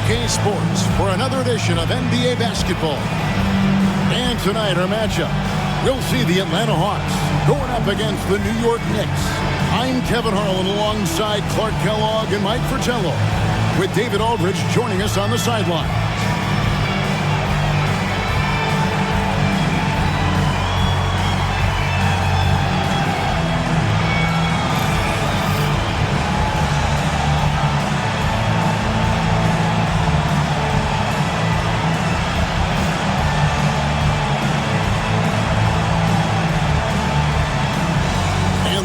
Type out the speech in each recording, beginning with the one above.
2K Sports for another edition of NBA basketball. And tonight our matchup, we'll see the Atlanta Hawks going up against the New York Knicks. I'm Kevin Harlan alongside Clark Kellogg and Mike Fratello, with David Aldridge joining us on the sideline.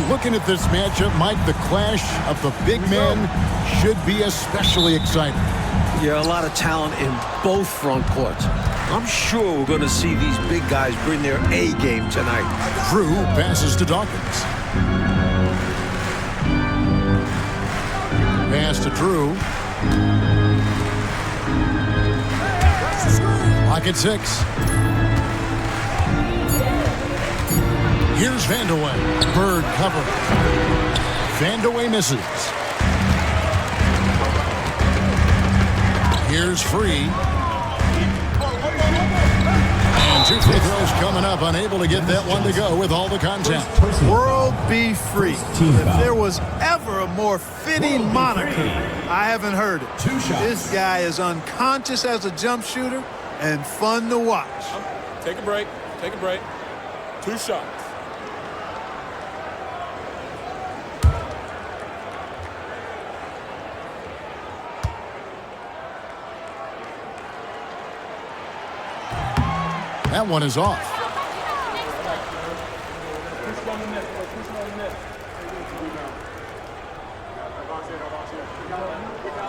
Looking at this matchup, Mike, the clash of the big men should be especially exciting. Yeah, a lot of talent in both front courts. I'm sure we're going to see these big guys bring their A game tonight. Drew passes to Dawkins. Pass to Drew. Lock at 6. Here's Vandeweghe. Bird cover. Vandeweghe misses. Here's Free. And 2 free throws coming up. Unable to get that one to go with all the contact. World be free. If there was ever a more fitting moniker, I haven't heard it. This guy is unconscious as a jump shooter and fun to watch. Take a break. Take a break. 2 shots. That one is off.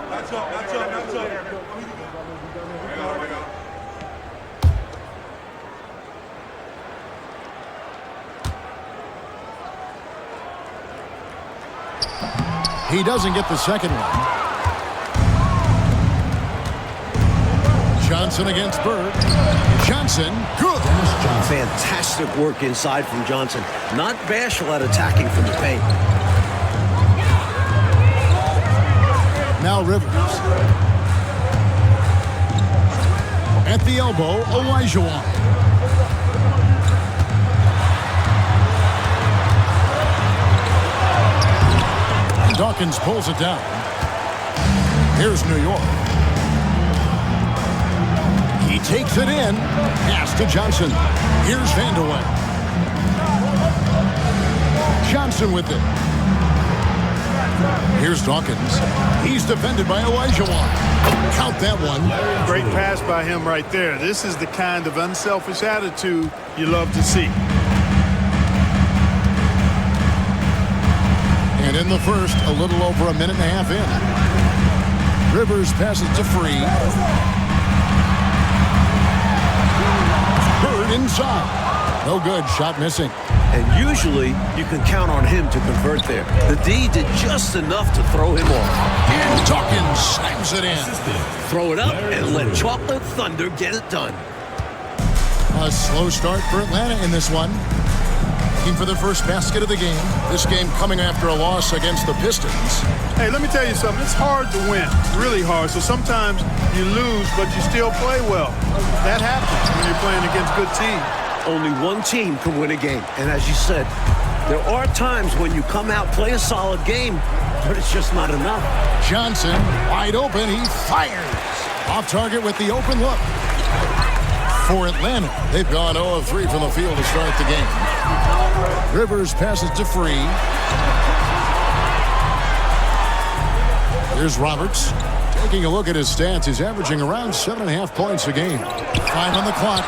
That's up. He doesn't get the second one. Johnson against Bird. Johnson, good. Fantastic work inside from Johnson. Not bashful at attacking from the paint. Now Rivers. At the elbow, Olajuwon. Dawkins pulls it down. Here's New York. He takes it in. Pass to Johnson. Here's Vandeweghe. Johnson with it. Here's Dawkins. He's defended by Olajuwon. Count that one. Great pass by him right there. This is the kind of unselfish attitude you love to see. And in the first, a little over a minute and a half in. Rivers passes to Free. Bird inside. No good. Shot missing. And usually, you can count on him to convert there. The D did just enough to throw him off. And Dawkins slams it in. Throw it up and let Chocolate Thunder get it done. A slow start for Atlanta in this one. Looking for the first basket of the game. This game coming after a loss against the Pistons. Hey, let me tell you something. It's hard to win. Really hard. So sometimes you lose, but you still play well. That happens when you're playing against good teams. Only one team can win a game. And as you said, there are times when you come out, play a solid game, but it's just not enough. Johnson, wide open. He fires. Off target with the open look. For Atlanta, they've gone 0 of 3 from the field to start the game. Rivers passes to Free. Here's Roberts. Taking a look at his stats, he's averaging around 7.5 points a game. 5 on the clock.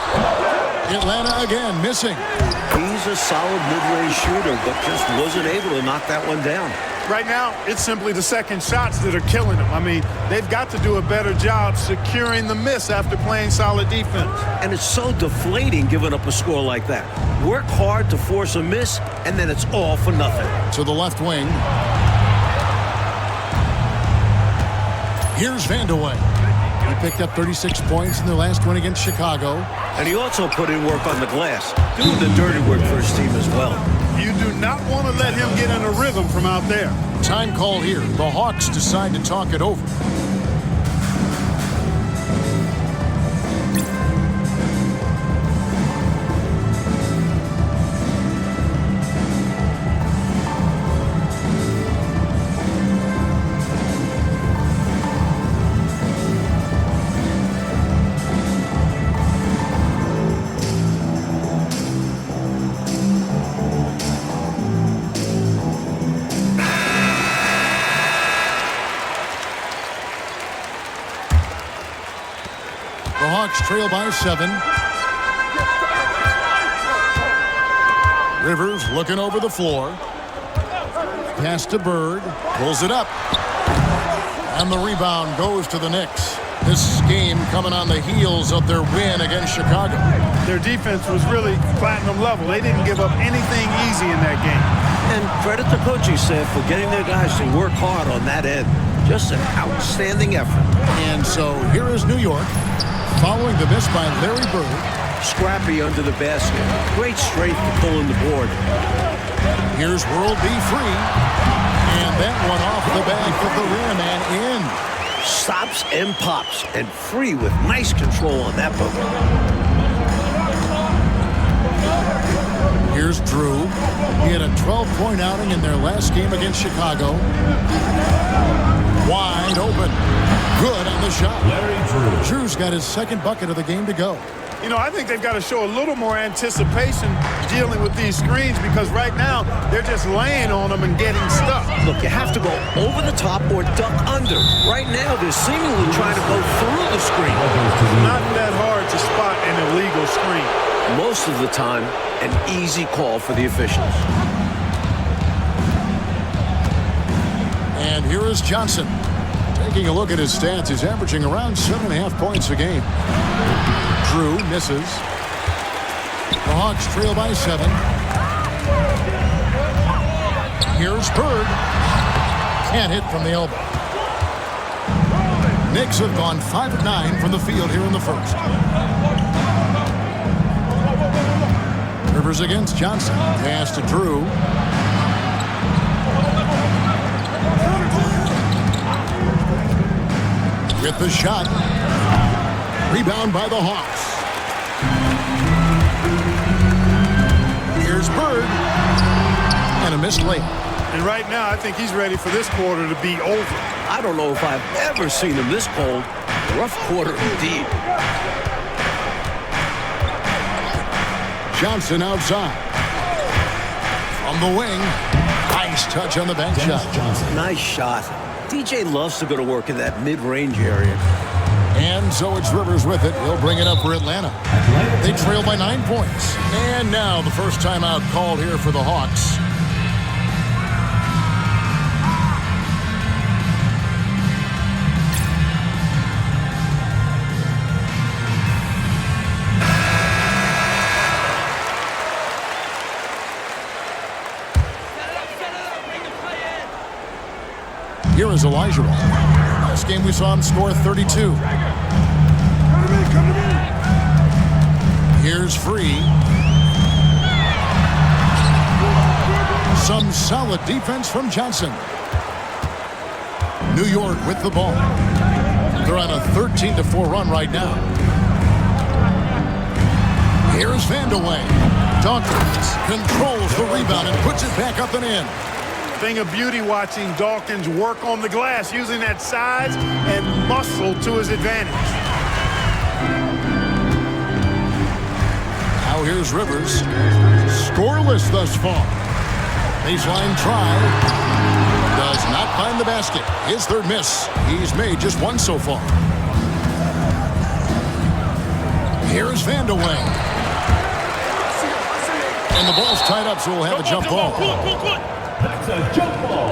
Atlanta again missing. He's a solid mid-range shooter, but just wasn't able to knock that one down. Right now, it's simply the second shots that are killing them. I mean, they've got to do a better job securing the miss after playing solid defense. And it's so deflating giving up a score like that. Work hard to force a miss, and then it's all for nothing. To the left wing. Here's Vandeweghe. He picked up 36 points in their last win against Chicago. And he also put in work on the glass, doing the dirty work for his team as well. You do not want to let him get in a rhythm from out there. Time call here. The Hawks decide to talk it over. The Hawks trail by 7. Rivers looking over the floor. Pass to Bird. Pulls it up. And the rebound goes to the Knicks. This game coming on the heels of their win against Chicago. Their defense was really platinum level. They didn't give up anything easy in that game. And credit the coaching staff for getting their guys to work hard on that end. Just an outstanding effort. And so here is New York, following the miss by Larry Bird. Scrappy under the basket. Great strength to pull in the board. Here's World B. Free. And that one off the back of the rim and in. Stops and pops. And Free with nice control on that ball. Here's Drew. He had a 12-point outing in their last game against Chicago. Wide open. Good on the shot. Drew's got his second bucket of the game to go. You know, I think they've got to show a little more anticipation dealing with these screens because right now they're just laying on them and getting stuck. Look, you have to go over the top or duck under. Right now, they're seemingly trying to go through the screen. Not that hard to spot an illegal screen. Most of the time, an easy call for the officials. And here is Johnson. Taking a look at his stats, he's averaging around 7.5 points a game. Drew misses. The Hawks trail by 7. Here's Bird. Can't hit from the elbow. Knicks have gone 5 of 9 from the field here in the first. Rivers against Johnson. Pass to Drew. With the shot. Rebound by the Hawks. Here's Bird. And a missed layup. And right now, I think he's ready for this quarter to be over. I don't know if I've ever seen him this cold. Rough quarter indeed. Johnson outside. From the wing. Nice touch on the bank shot. Nice shot. DJ loves to go to work in that mid-range area. And so it's Rivers with it. He'll bring it up for Atlanta. They trail by 9 points. And now the first timeout called here for the Hawks. Here is Elijah. Last game we saw him score 32. Here's Free. Some solid defense from Johnson. New York with the ball. They're on a 13-4 run right now. Here's Vandeweghe. Dawkins controls the rebound and puts it back up and in. Thing of beauty watching Dawkins work on the glass, using that size and muscle to his advantage. Now here's Rivers. Scoreless thus far. Baseline try. Does not find the basket. His third miss. He's made just one so far. Here's Vandeweghe. And the ball's tied up, so we'll have a jump ball. That's a jump ball.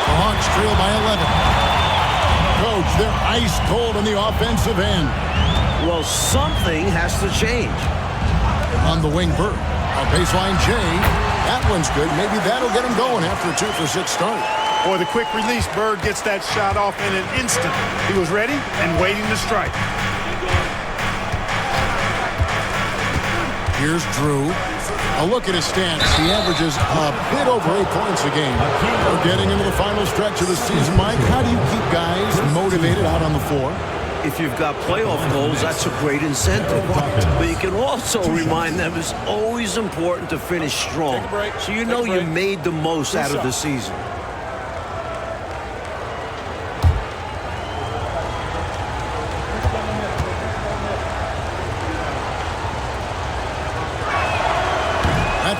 The Hawks trail by 11. Coach, they're ice cold on the offensive end. Well, something has to change. On the wing, Bird. A baseline J. That one's good. Maybe that'll get him going after a 2-for-6 start. Boy, the quick release, Bird gets that shot off in an instant. He was ready and waiting to strike. Here's Drew. A look at his stats. He averages a bit over 8 points a game. We're getting into the final stretch of the season, Mike. How do you keep guys motivated out on the floor? If you've got playoff goals, that's a great incentive. But you can also remind them it's always important to finish strong. So you know you made the most out of the season.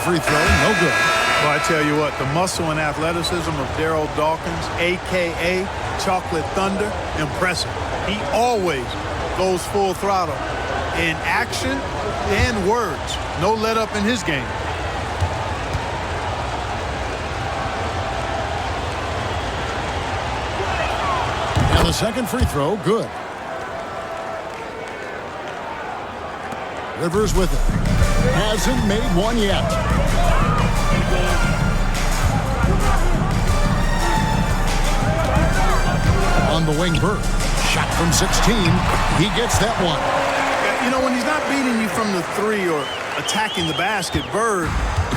free throw, no good. Well, I tell you what, the muscle and athleticism of Darryl Dawkins, a.k.a. Chocolate Thunder, impressive. He always goes full throttle in action and words. No let up in his game. And the second free throw, good. Rivers with it. Hasn't made one yet. On the wing, Bird. Shot from 16. He gets that one. You know, when he's not beating you from the three or attacking the basket, Bird,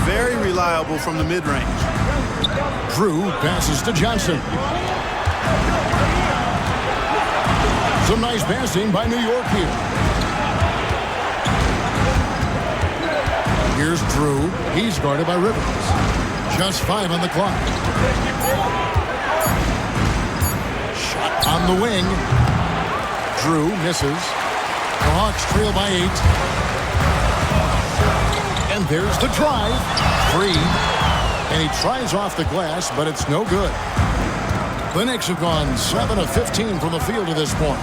very reliable from the mid-range. Drew passes to Johnson. Some nice passing by New York here. Here's Drew. He's guarded by Rivers. Just 5 on the clock. Shot on the wing. Drew misses. The Hawks trail by 8. And there's the drive. 3. And he tries off the glass, but it's no good. The Knicks have gone 7 of 15 from the field to this point.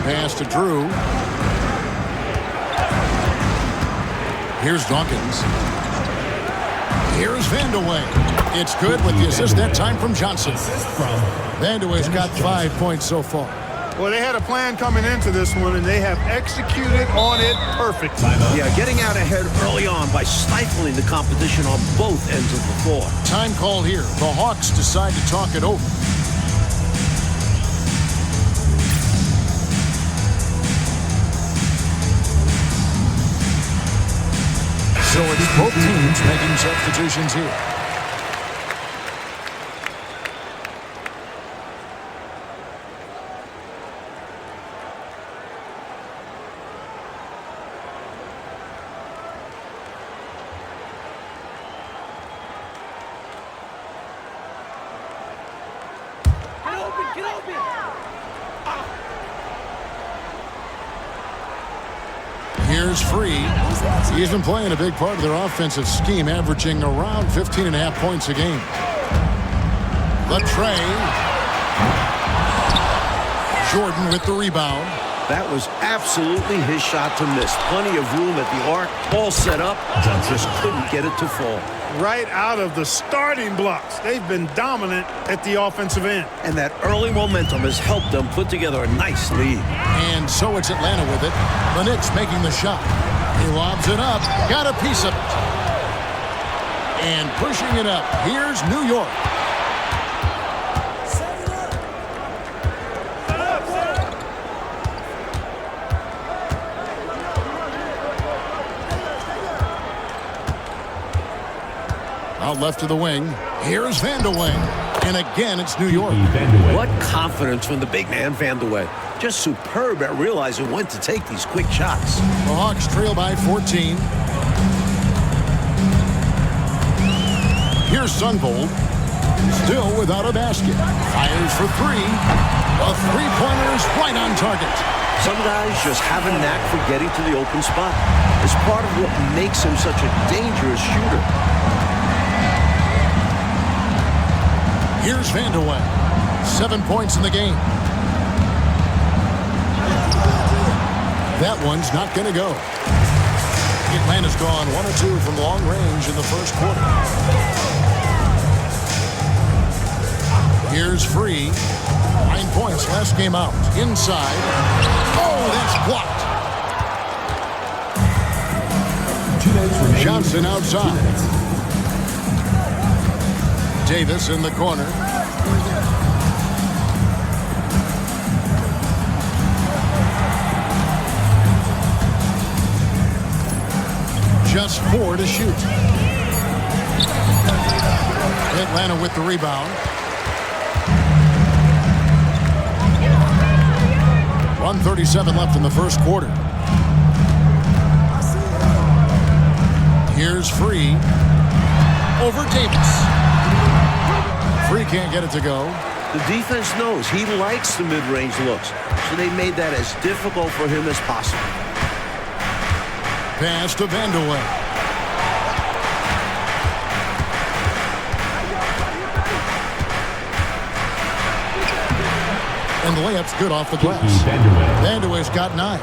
Pass to Drew. Here's Dawkins. Here's Vandeweghe. It's good with the assist that time from Johnson. Vandeweghe's got 5 points so far. Well, they had a plan coming into this one, and they have executed on it perfectly. Yeah, getting out ahead early on by stifling the competition on both ends of the floor. Time call here. The Hawks decide to talk it over. So it's both teams making substitutions here. Get open! Here's Free. He's been playing a big part of their offensive scheme, averaging around 15.5 points a game. The tray. Jordan with the rebound. That was absolutely his shot to miss. Plenty of room at the arc, all set up, just couldn't get it to fall. Right out of the starting blocks. They've been dominant at the offensive end. And that early momentum has helped them put together a nice lead. And so it's Atlanta with it. The Knicks making the shot. He lobs it up. Got a piece of it. And pushing it up. Here's New York. Out left to the wing. Here's Vandeweghe. And again, it's New York. What confidence from the big man, Vandeweghe. Just superb at realizing when to take these quick shots. The Hawks trail by 14. Here's Sunvold. Still without a basket. Fires for 3. A three-pointer's right on target. Some guys just have a knack for getting to the open spot. It's part of what makes him such a dangerous shooter. Here's Vandeweghe. 7 points in the game. That one's not going to go. Atlanta's gone 1 of 2 from long range in the first quarter. Here's Free. 9 points last game out. Inside. Oh, that's blocked. Johnson outside. Davis in the corner. Just 4 to shoot. Atlanta with the rebound. 1:37 left in the first quarter. Here's Free. Over Davis. Free can't get it to go. The defense knows he likes the mid-range looks, so they made that as difficult for him as possible. Pass to Vandeweghe. And the layup's good off the glass. Vandeweghe's got 9.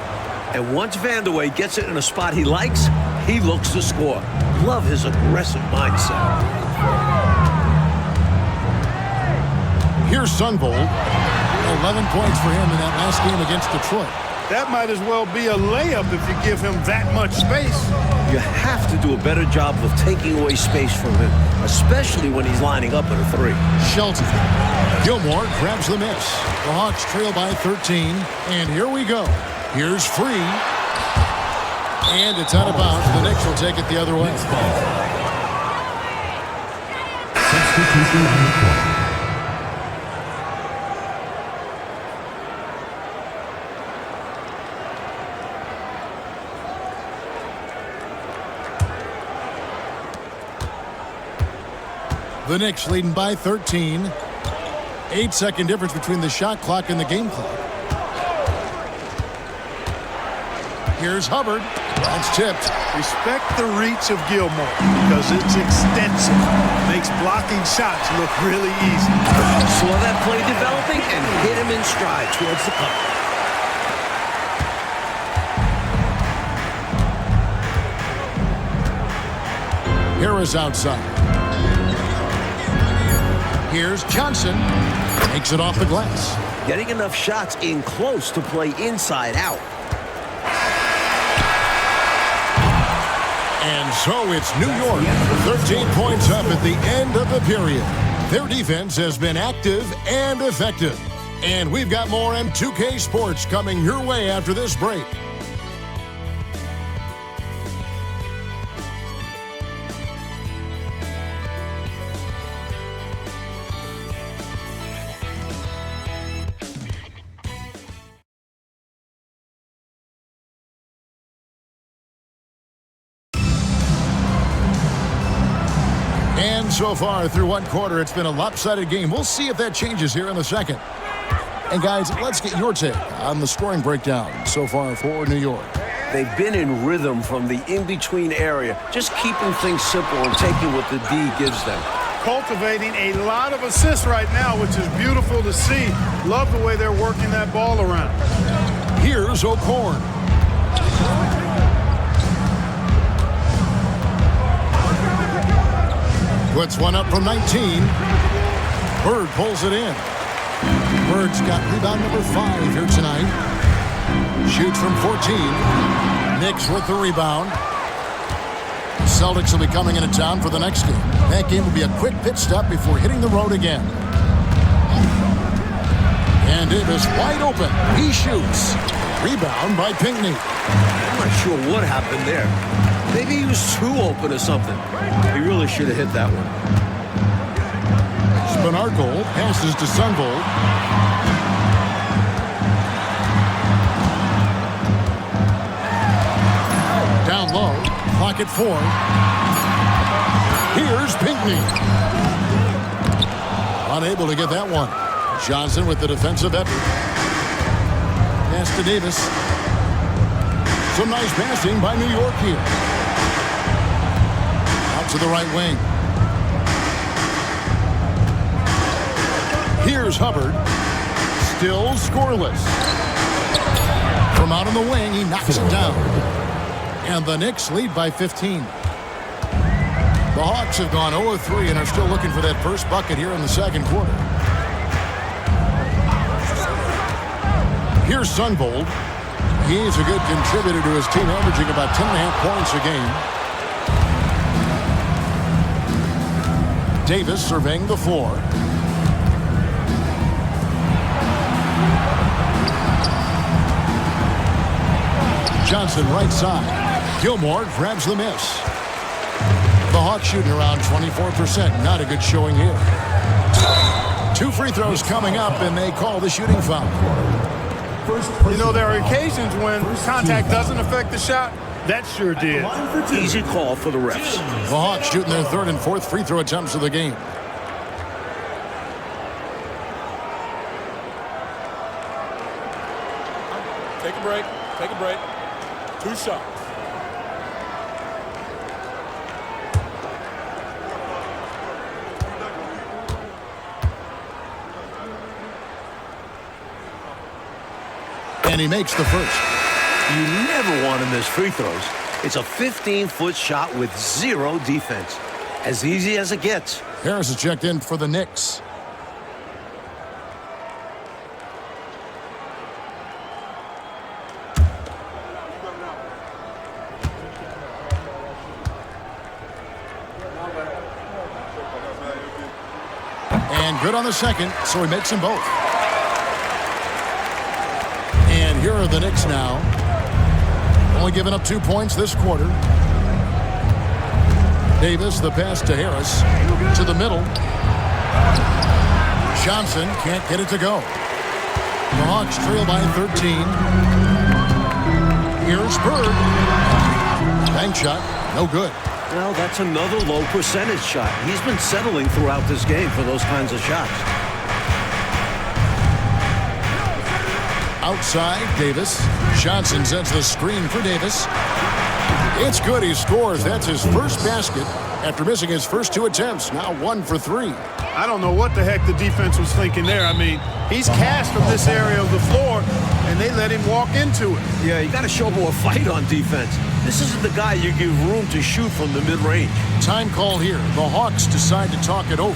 And once Vandeweghe gets it in a spot he likes, he looks to score. Love his aggressive mindset. Here's Sunvold. 11 points for him in that last game against Detroit. That might as well be a layup if you give him that much space. You have to do a better job of taking away space from him, especially when he's lining up at a 3. Shelton. Gilmore grabs the miss. The Hawks trail by 13. And here we go. Here's Free. And it's out of bounds. The Knicks will take it the other way. Substitution on the court. The Knicks leading by 13. 8-second difference between the shot clock and the game clock. Here's Hubbard. That's tipped. Respect the reach of Gilmore because it's extensive. Makes blocking shots look really easy. Saw that play developing and hit him in stride towards the cup. Harris outside. Here's Johnson. Takes it off the glass. Getting enough shots in close to play inside out. And so it's New York. 13 points up at the end of the period. Their defense has been active and effective. And we've got more M2K Sports coming your way after this break. And so far through one quarter, it's been a lopsided game. We'll see if that changes here in the second. And guys, let's get your take on the scoring breakdown so far for New York. They've been in rhythm from the in-between area, just keeping things simple and taking what the D gives them. Cultivating a lot of assists right now, which is beautiful to see. Love the way they're working that ball around. Here's O'Korn. Puts one up from 19. Bird pulls it in. Bird's got rebound number 5 here tonight. Shoots from 14. Knicks with the rebound. The Celtics will be coming into town for the next game. That game will be a quick pit stop before hitting the road again. And Davis wide open. He shoots. Rebound by Pinckney. I'm not sure what happened there. Maybe he was too open or something. He really should have hit that one. Spanarkel passes to Sunvold. Down low. Clock at 4. Here's Pinckney. Unable to get that one. Johnson with the defensive effort. Pass to Davis. Some nice passing by New York here. Out to the right wing. Here's Hubbard. Still scoreless. From out on the wing, he knocks it down. And the Knicks lead by 15. The Hawks have gone 0-3 and are still looking for that first bucket here in the second quarter. Here's Sunvold. He's a good contributor to his team, averaging about 10.5 points a game. Davis surveying the floor. Johnson right side. Gilmore grabs the miss. The Hawks shooting around 24%. Not a good showing here. 2 free throws coming up, and they call the shooting foul. You know, there are occasions when contact doesn't affect the shot. That sure did. Easy call for the refs. The Hawks shooting their 3rd and 4th free throw attempts of the game. Take a break. Take a break. 2 shots. And he makes the first. You never want to miss free throws. It's a 15-foot shot with zero defense. As easy as it gets. Harris is checked in for the Knicks. And good on the second, so he makes them both. And here are the Knicks now. Only giving up 2 points this quarter. Davis, the pass to Harris. To the middle. Johnson can't get it to go. The Hawks trail by 13. Here's Bird. Bank shot, no good. Well, that's another low percentage shot. He's been settling throughout this game for those kinds of shots. Outside, Davis. Johnson sends the screen for Davis. It's good. He scores. That's his first basket after missing his first 2 attempts. Now 1 for 3. I don't know what the heck the defense was thinking there. I mean, he's cast from this area of the floor, and they let him walk into it. Yeah, you got to show more fight on defense. This isn't the guy you give room to shoot from the mid-range. Time call here. The Hawks decide to talk it over.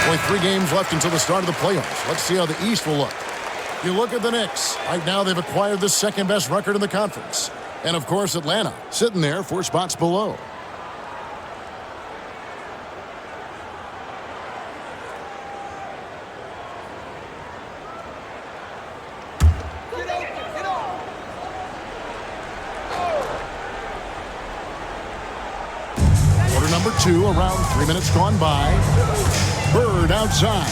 Only 3 games left until the start of the playoffs. Let's see how the East will look. You look at the Knicks. Right now, they've acquired the second-best record in the conference. And, of course, Atlanta, sitting there 4 spots below. Quarter number 2, around 3 minutes gone by. Bird outside.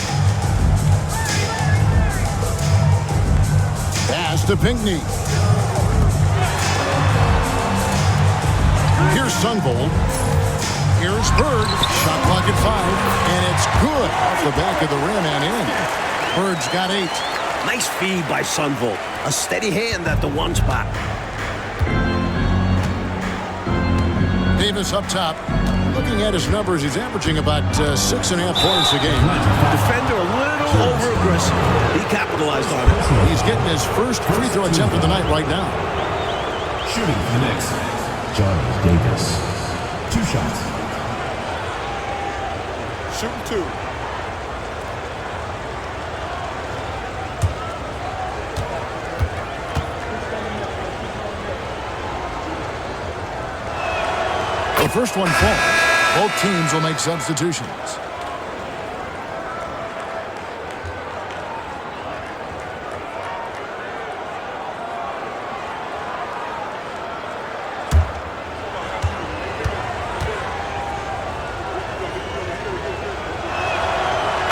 Pass to Pinckney. Here's Sunvold. Here's Bird. Shot clock at 5. And it's good off the back of the rim and in. Bird's got 8. Nice feed by Sunvold. A steady hand at the 1 spot. Davis up top. Looking at his numbers, he's averaging about 6.5 points a game. Defender a little over-aggressive. He capitalized on it. He's getting his first free throw attempt of the night right now. Shooting for the Knicks, Johnny Davis. 2 shots. Shooting 2. The first one falls. Both teams will make substitutions.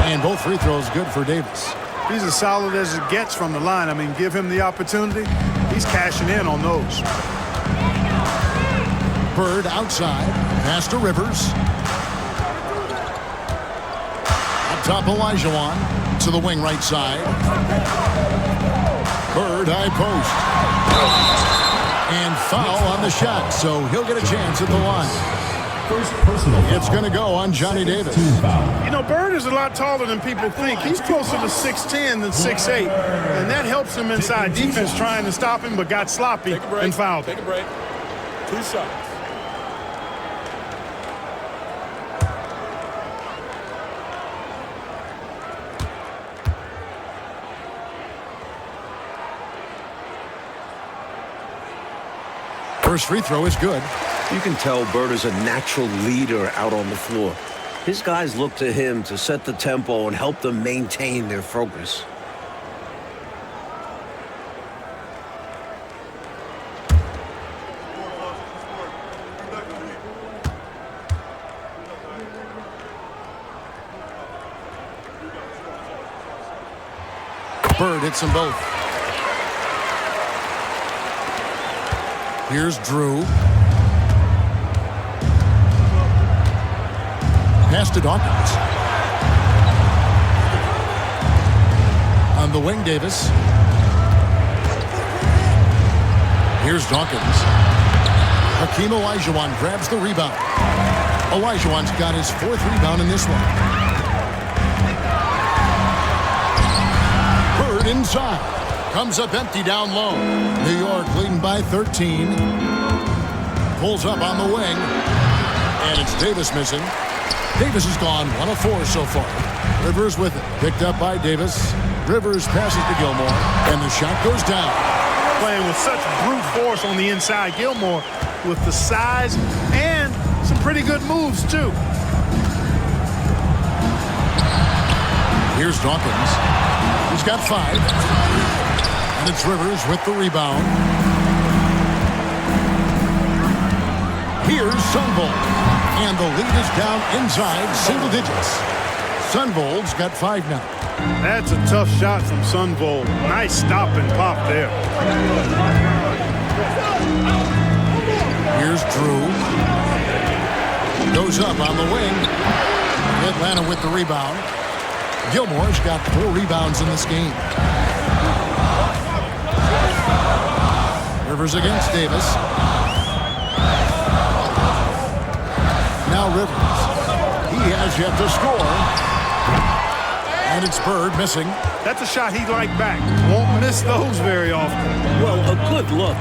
And both free throws good for Davis. He's as solid as it gets from the line. I mean, give him the opportunity. He's cashing in on those. Bird outside. Pass to Rivers. Up top, Olajuwon to the wing right side. Bird high post. And foul on the shot, so he'll get a chance at the line. First personal foul. It's going to go on Johnny Davis. 2 foul. You know, Bird is a lot taller than people think. He's closer to 6'10 than 6'8, and that helps him inside defense trying to stop him, but got sloppy and fouled. Take a break. 2 shots. First free throw is good. You can tell Bird is a natural leader out on the floor. His guys look to him to set the tempo and help them maintain their focus. Bird hits them both. Here's Drew. Pass to Dawkins. On the wing, Davis. Here's Dawkins. Hakeem Olajuwon grabs the rebound. Olajuwon's got his 4th rebound in this one. Bird inside. Comes up empty down low. New York leading by 13. Pulls up on the wing. And it's Davis missing. Davis has gone 1 of 4 so far. Rivers with it. Picked up by Davis. Rivers passes to Gilmore. And the shot goes down. Playing with such brute force on the inside. Gilmore with the size and some pretty good moves, too. Here's Dawkins. He's got 5. And it's Rivers with the rebound. Here's Sunvold. And the lead is down inside single digits. Sunvold's got 5 now. That's a tough shot from Sunvold. Nice stop and pop there. Here's Drew. Goes up on the wing. Atlanta with the rebound. Gilmore's got 4 rebounds in this game. Rivers against Davis. Now Rivers. He has yet to score. And it's Bird missing. That's a shot he'd like back. Won't miss those very often. Well, a good look.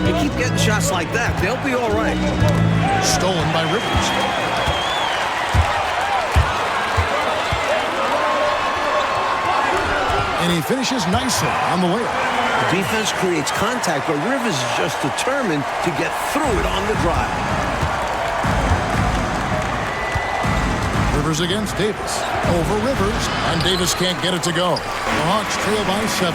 You keep getting shots like that, they'll be all right. Stolen by Rivers. And he finishes nicely on the layup. The defense creates contact, but Rivers is just determined to get through it on the drive. Rivers against Davis. Over Rivers. And Davis can't get it to go. The Hawks trail by 7.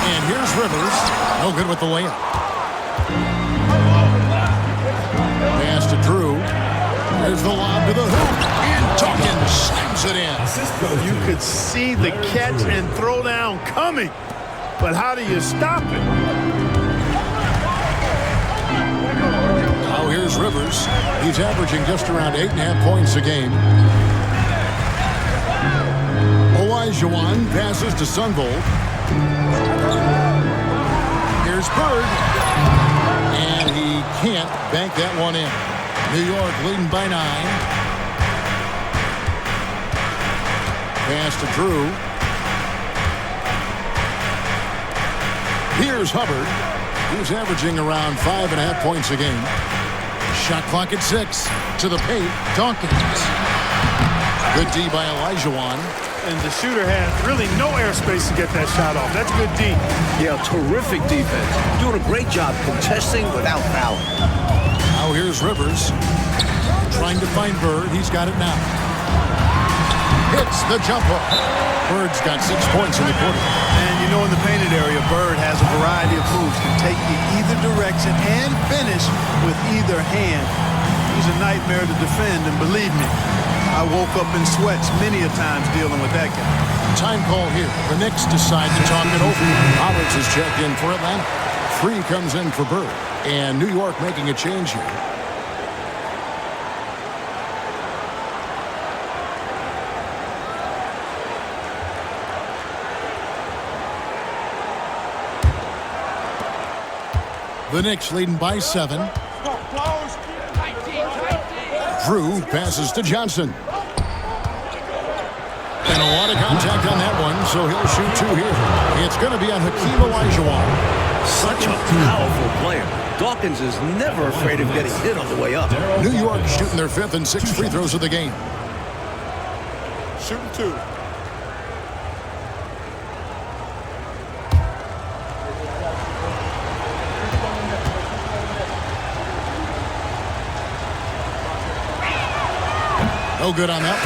And here's Rivers. No good with the layup. Pass to Drew. There's the lob to the hoop. And Dawkins slams it in. You could see the catch and throw down coming. But how do you stop it? Now here's Rivers. He's averaging just around 8.5 points a game. Olajuwon passes to Sunvold. Here's Bird. And he can't bank that one in. New York leading by 9. Pass to Drew. Here's Hubbard. He's averaging around 5.5 points a game. Shot clock at 6. To the paint, Dawkins. Good D by Olajuwon. And the shooter had really no airspace to get that shot off. That's good D. Yeah, terrific defense. Doing a great job contesting without fouling. Now here's Rivers. Trying to find Bird. He's got it now. Hits the jump hook. Bird's got 6 points in the quarter. And you know, in the painted area, Bird has a variety of moves. Can take you either direction and finish with either hand. He's a nightmare to defend, and believe me, I woke up in sweats many a times dealing with that guy. Time call here. The Knicks decide to talk it over. Roberts is checked in for Atlanta. 3 comes in for Bird. And New York making a change here. The Knicks leading by 7. Drew passes to Johnson. And a lot of contact on that one, so he'll shoot 2 here. It's going to be on Hakeem Olajuwon. Such a powerful player. Dawkins is never afraid of getting hit on the way up. New York shooting their 5th and 6th free throws of the game. Shooting 2. No good on that.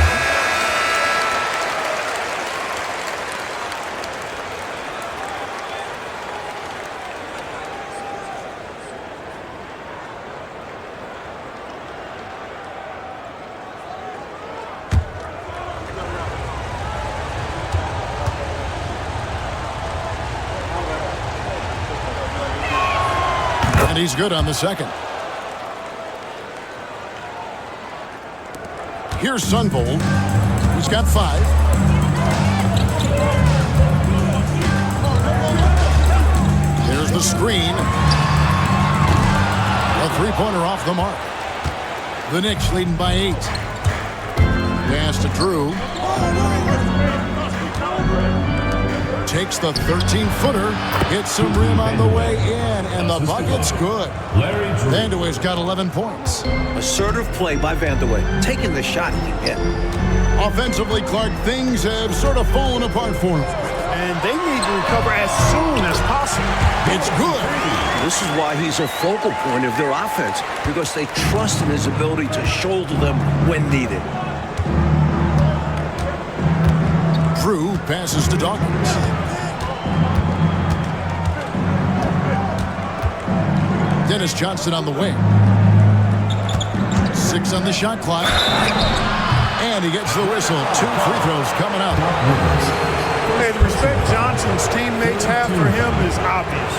And he's good on the second. Here's Sunvold. He's got 5. a screen. A three-pointer off the mark. The Knicks leading by 8. Pass to Drew. Takes the 13-footer. Hits some rim on the way in, and the bucket's good. Vandeweghe's got 11 points. Assertive play by Vandeweghe. Taking the shot he can get. Offensively, Clark, things have sort of fallen apart for him. And they need to recover as soon as possible. It's good. This is why he's a focal point of their offense, because they trust in his ability to shoulder them when needed. Drew passes to Dawkins. Dennis Johnson on the wing. 6 on the shot clock. And he gets the whistle. 2 free throws coming up. Hey, the respect Johnson's teammates have for him is obvious.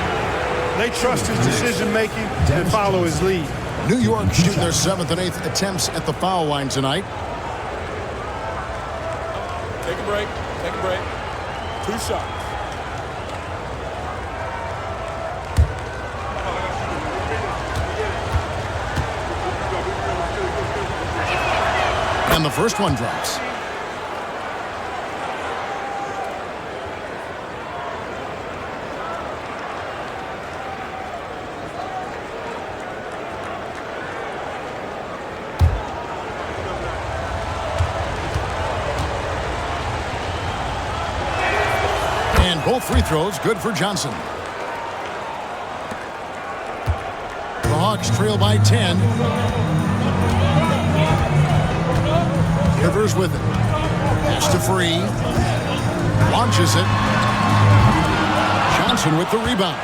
They trust his decision-making and follow his lead. New York shooting their 7th and 8th attempts at the foul line tonight. Take a break. Take a break. 2 shots. And the first one drops. And both free throws good for Johnson. The Hawks trail by 10. Rivers with it. Pass to Free. Launches it. Johnson with the rebound.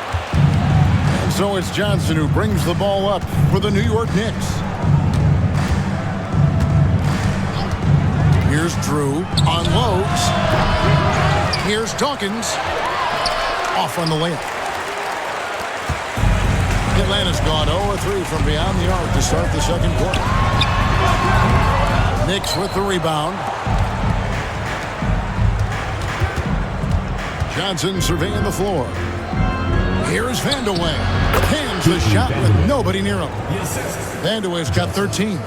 And so it's Johnson who brings the ball up for the New York Knicks. Here's Drew. Unloads. Here's Dawkins. Off on the layup. Atlanta's gone 0-3 from beyond the arc to start the second quarter. Knicks with the rebound. Johnson surveying the floor. Here's Vandeweghe. Hands the shot with nobody near him. Vandeweghe's got 13.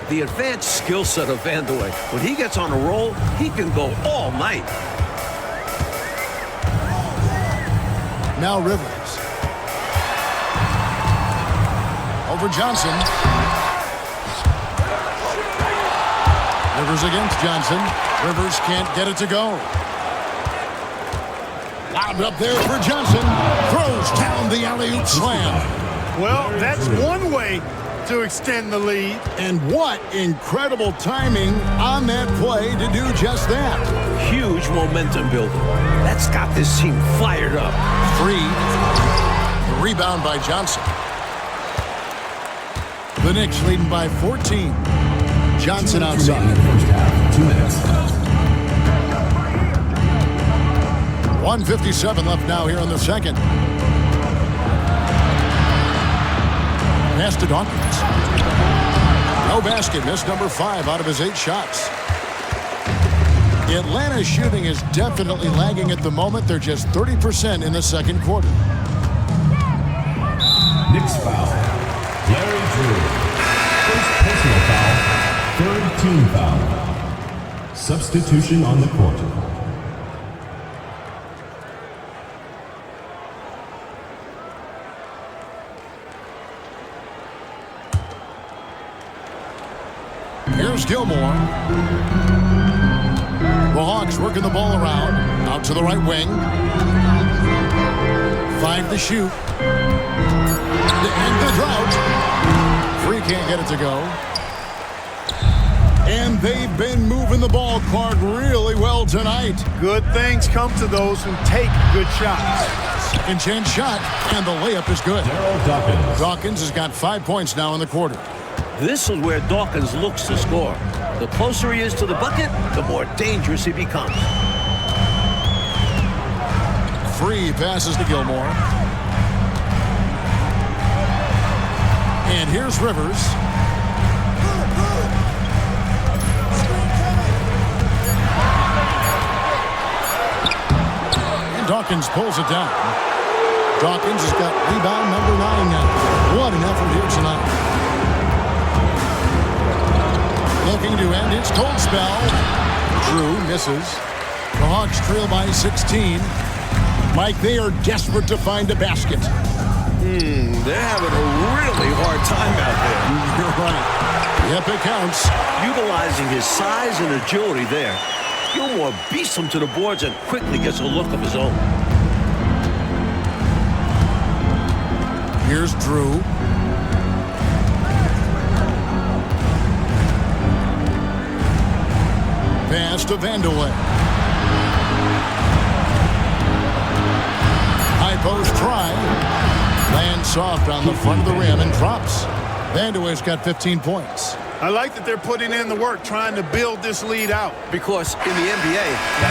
The advanced skill set of Vandeweghe. When he gets on a roll, he can go all night. Now Rivers. Over Johnson. Rivers against Johnson. Rivers can't get it to go. Lobbed up there for Johnson. Throws down the alley-oop slam. Well, that's one way to extend the lead. And what incredible timing on that play to do just that. Huge momentum builder. That's got this team fired up. Free. The rebound by Johnson. The Knicks leading by 14. Johnson outside. 2 minutes. 1:57 left now here in the second. Pass to Dawkins. No basket. Missed number 5 out of his 8 shots. Atlanta's shooting is definitely lagging at the moment. They're just 30% in the second quarter. Knicks foul. Larry Drew. First personal foul. 3rd team foul. Substitution on the court. Here's Gilmore. The Hawks working the ball around. Out to the right wing. 5 to shoot. To end the drought. Free can't get it to go. And they've been moving the ball, Clark, really well tonight. Good things come to those who take good shots. Second chance shot, and the layup is good. Daryl Dawkins. Dawkins has got 5 points now in the quarter. This is where Dawkins looks to score. The closer he is to the bucket, the more dangerous he becomes. Free passes to Gilmore. And here's Rivers. And Dawkins pulls it down. Dawkins has got rebound number 9 now. What an effort here tonight. Looking to end his cold spell. Drew misses. The Hawks trail by 16. Mike, they are desperate to find a basket. They're having a really hard time out there. You're right. Yep, it counts. Utilizing his size and agility there. Gilmore beats him to the boards and quickly gets a look of his own. Here's Drew. Pass to Vandeweghe. High post try. Lands soft on the front of the rim and drops. Vandeweghe's got 15 points. I like that they're putting in the work, trying to build this lead out. Because in the NBA,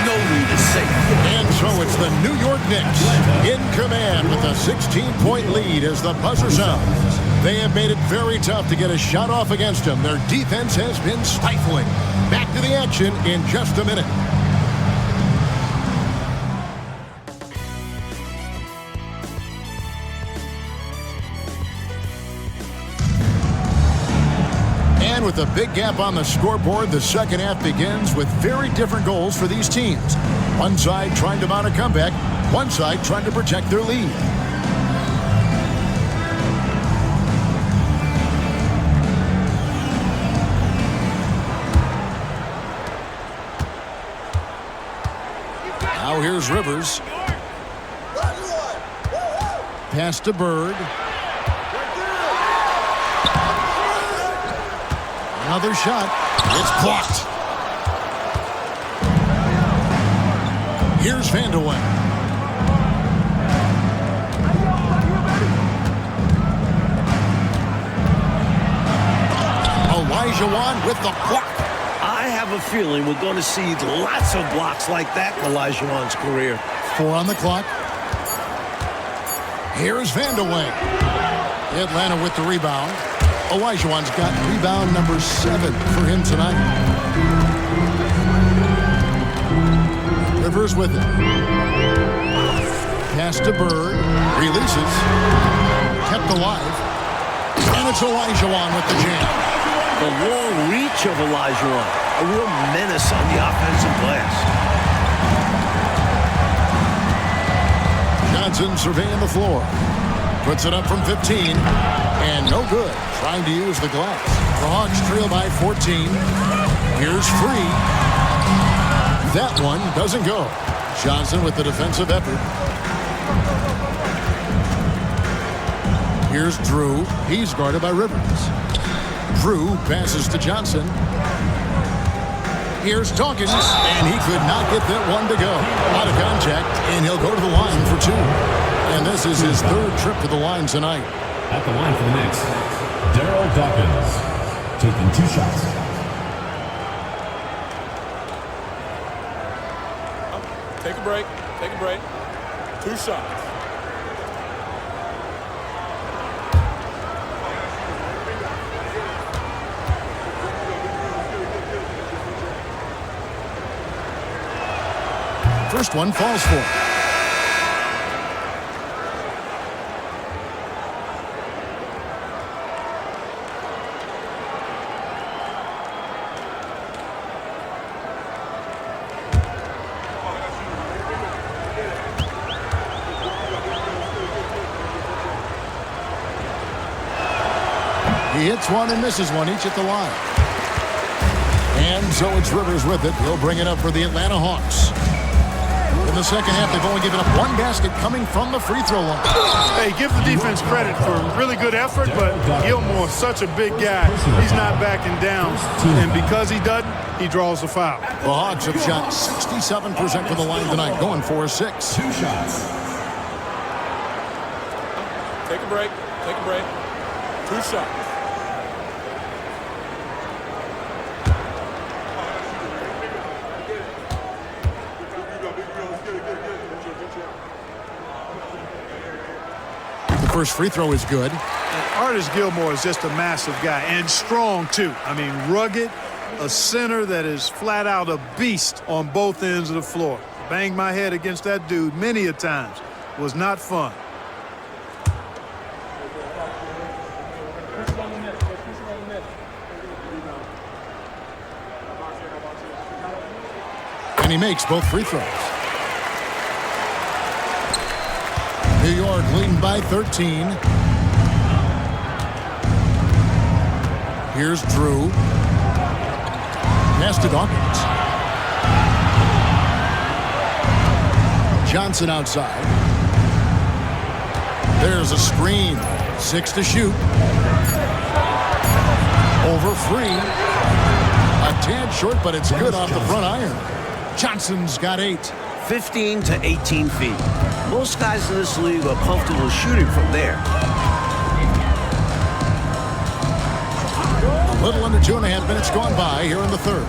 no lead is safe. And so it's the New York Knicks in command with a 16-point lead as the buzzer sounds. They have made it very tough to get a shot off against them. Their defense has been stifling. Back to the action in just a minute. And with a big gap on the scoreboard, the second half begins with very different goals for these teams. One side trying to mount a comeback, one side trying to protect their lead. Now here's Rivers. Pass to Bird. Another shot. It's blocked. Here's Vandeweghe. Olajuwon with the block. I have a feeling we're going to see lots of blocks like that in Olajuwon's career. 4 on the clock. Here's Vandeweghe. Atlanta with the rebound. Olajuwon's got rebound number 7 for him tonight. Rivers with it. Pass to Bird. Releases. Kept alive. And it's Olajuwon with the jam. The long reach of Olajuwon. A real menace on the offensive glass. Johnson surveying the floor. Puts it up from 15. And no good. Trying to use the glass. The Hawks trail by 14. Here's Free. That one doesn't go. Johnson with the defensive effort. Here's Drew. He's guarded by Rivers. Drew passes to Johnson. Here's Dawkins. And he could not get that one to go. Out of contact. And he'll go to the line for 2. And this is his 3rd trip to the line tonight. At the line for the Knicks, Daryl Dawkins, taking 2 shots. Take a break. Take a break. 2 shots. First one falls for. He hits one and misses one, each at the line. And so it's Rivers with it. He'll bring it up for the Atlanta Hawks. In the second half, they've only given up 1 basket coming from the free throw line. Hey, give the defense credit for really good effort, but Gilmore's such a big guy. He's not backing down. And because he doesn't, he draws the foul. The Hawks have shot 67% from the line tonight, going for a 6. 2 shots. Take a break. Take a break. 2 shots. First free throw is good. Artis Gilmore is just a massive guy and strong too. I mean, rugged, a center that is flat out a beast on both ends of the floor. Banged my head against that dude many a times. Was not fun. And he makes both free throws. New York leading by 13. Here's Drew. Pass to Dawkins. Johnson outside. There's a screen. 6 to shoot. Over free. A tad short, but it's good off the front iron. Johnson's got 8. 15 to 18 feet. Most guys in this league are comfortable shooting from there. A little under 2.5 minutes gone by here in the third.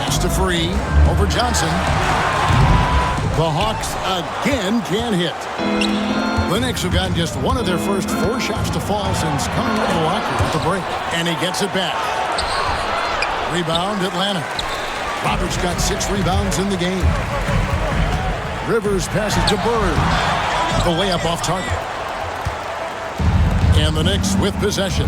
Pass to Free over Johnson. The Hawks again can't hit. The Knicks have gotten just one of their first 4 shots to fall since coming out of the locker at the break. And he gets it back. Rebound, Atlanta. Roberts got 6 rebounds in the game. Rivers passes to Bird. The layup off target. And the Knicks with possession.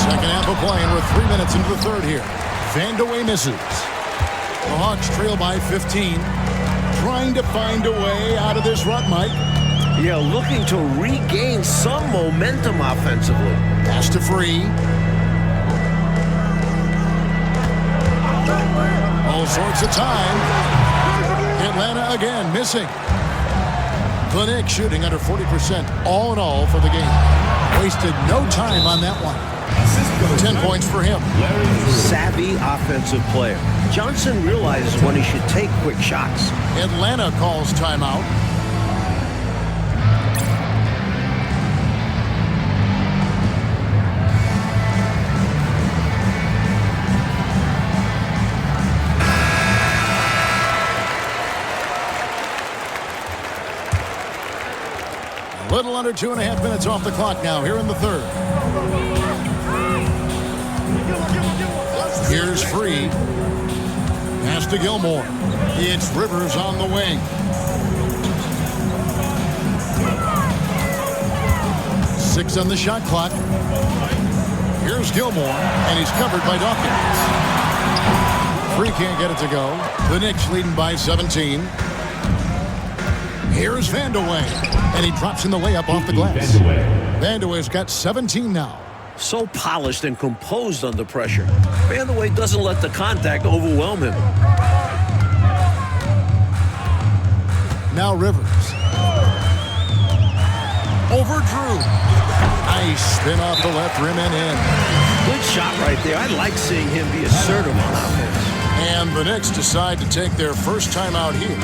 Second half of play, and we're 3 minutes into the third here. Vandeweghe misses. The Hawks trail by 15. Trying to find a way out of this rut, Mike. Yeah, looking to regain some momentum offensively. Pass to Free. All sorts of time. Atlanta again missing. The Knicks shooting under 40% all in all for the game. Wasted no time on that one. 10 points for him. Savvy offensive player. Johnson realizes when he should take quick shots. Atlanta calls timeout. A little under 2.5 minutes off the clock now here in the third. Here's Free. Pass to Gilmore. It's Rivers on the wing. 6 on the shot clock. Here's Gilmore, and he's covered by Dawkins. Free can't get it to go. The Knicks leading by 17. Here's Vandeweghe, and he drops in the layup off the glass. Vandeweghe's got 17 now. So polished and composed under pressure. Vandeweghe doesn't let the contact overwhelm him. Now Rivers. Over Drew. Nice spin off the left rim and in. Good shot right there. I like seeing him be assertive on offense. And the Knicks decide to take their first time out here.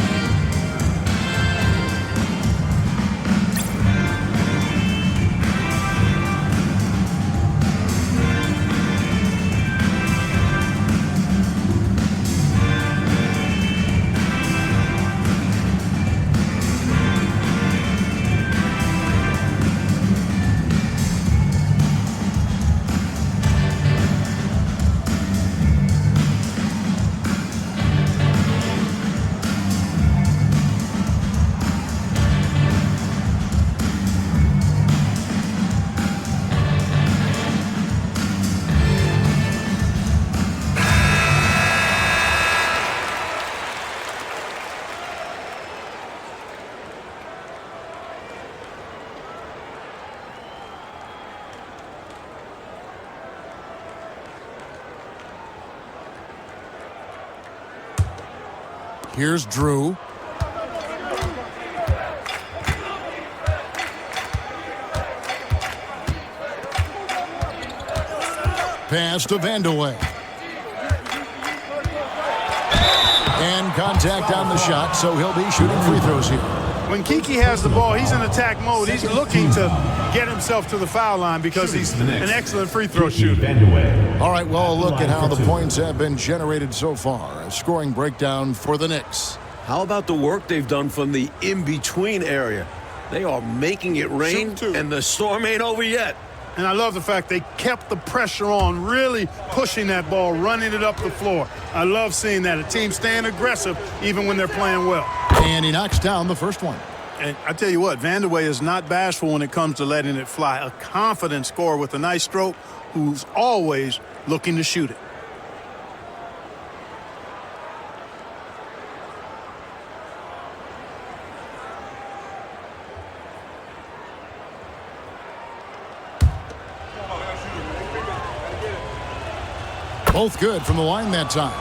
Here's Drew. Pass to Vandeweghe. And contact on the shot, so he'll be shooting free throws here. When Kiki has the ball, he's in attack mode. He's looking to get himself to the foul line because he's an excellent free throw shooter. All right, well, look at how the points have been generated so far. A scoring breakdown for the Knicks. How about the work they've done from the in-between area? They are making it rain, and the storm ain't over yet. And I love the fact they kept the pressure on, really pushing that ball, running it up the floor. I love seeing that. A team staying aggressive even when they're playing well. And he knocks down the first one. And I tell you what, Vanderway is not bashful when it comes to letting it fly. A confident scorer with a nice stroke who's always looking to shoot it. Both good from the line that time.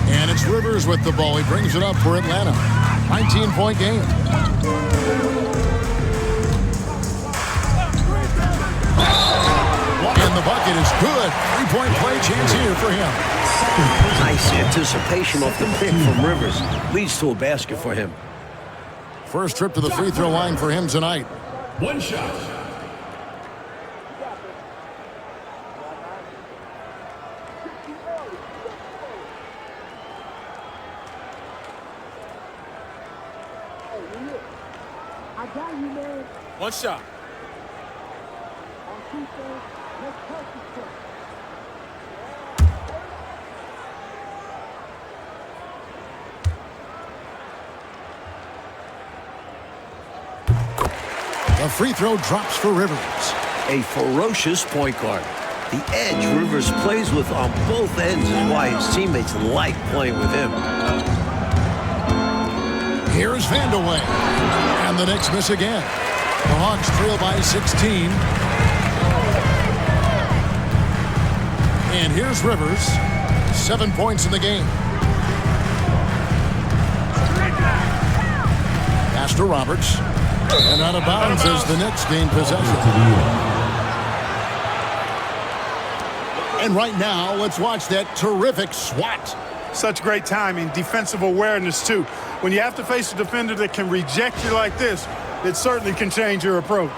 And it's Rivers with the ball. He brings it up for Atlanta. 19-point game. And the bucket is good. 3-point play chance here for him. Nice anticipation off the pick from Rivers. Leads to a basket for him. First trip to the free throw line for him tonight. One shot. One shot. The free throw drops for Rivers. A ferocious point guard. The edge Rivers plays with on both ends is why his teammates like playing with him. Here's Vanderway. And the Knicks miss again. The Hawks trail by 16. And here's Rivers. 7 points in the game. Pass to Roberts. And out of bounds as the Knicks gain possession. And right now, let's watch that terrific swat. Such great timing, defensive awareness, too. When you have to face a defender that can reject you like this, it certainly can change your approach.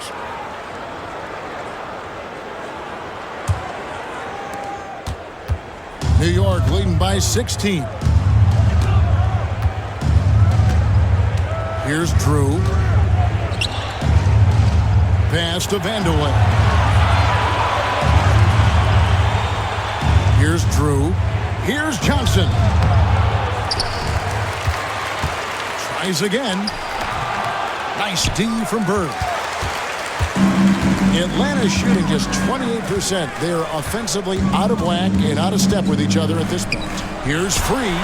New York leading by 16. Here's Drew. Pass to Vanderway. Here's Drew. Here's Johnson. Tries again. Nice D from Bird. Atlanta's shooting just 28%. They're offensively out of whack and out of step with each other at this point. Here's Free.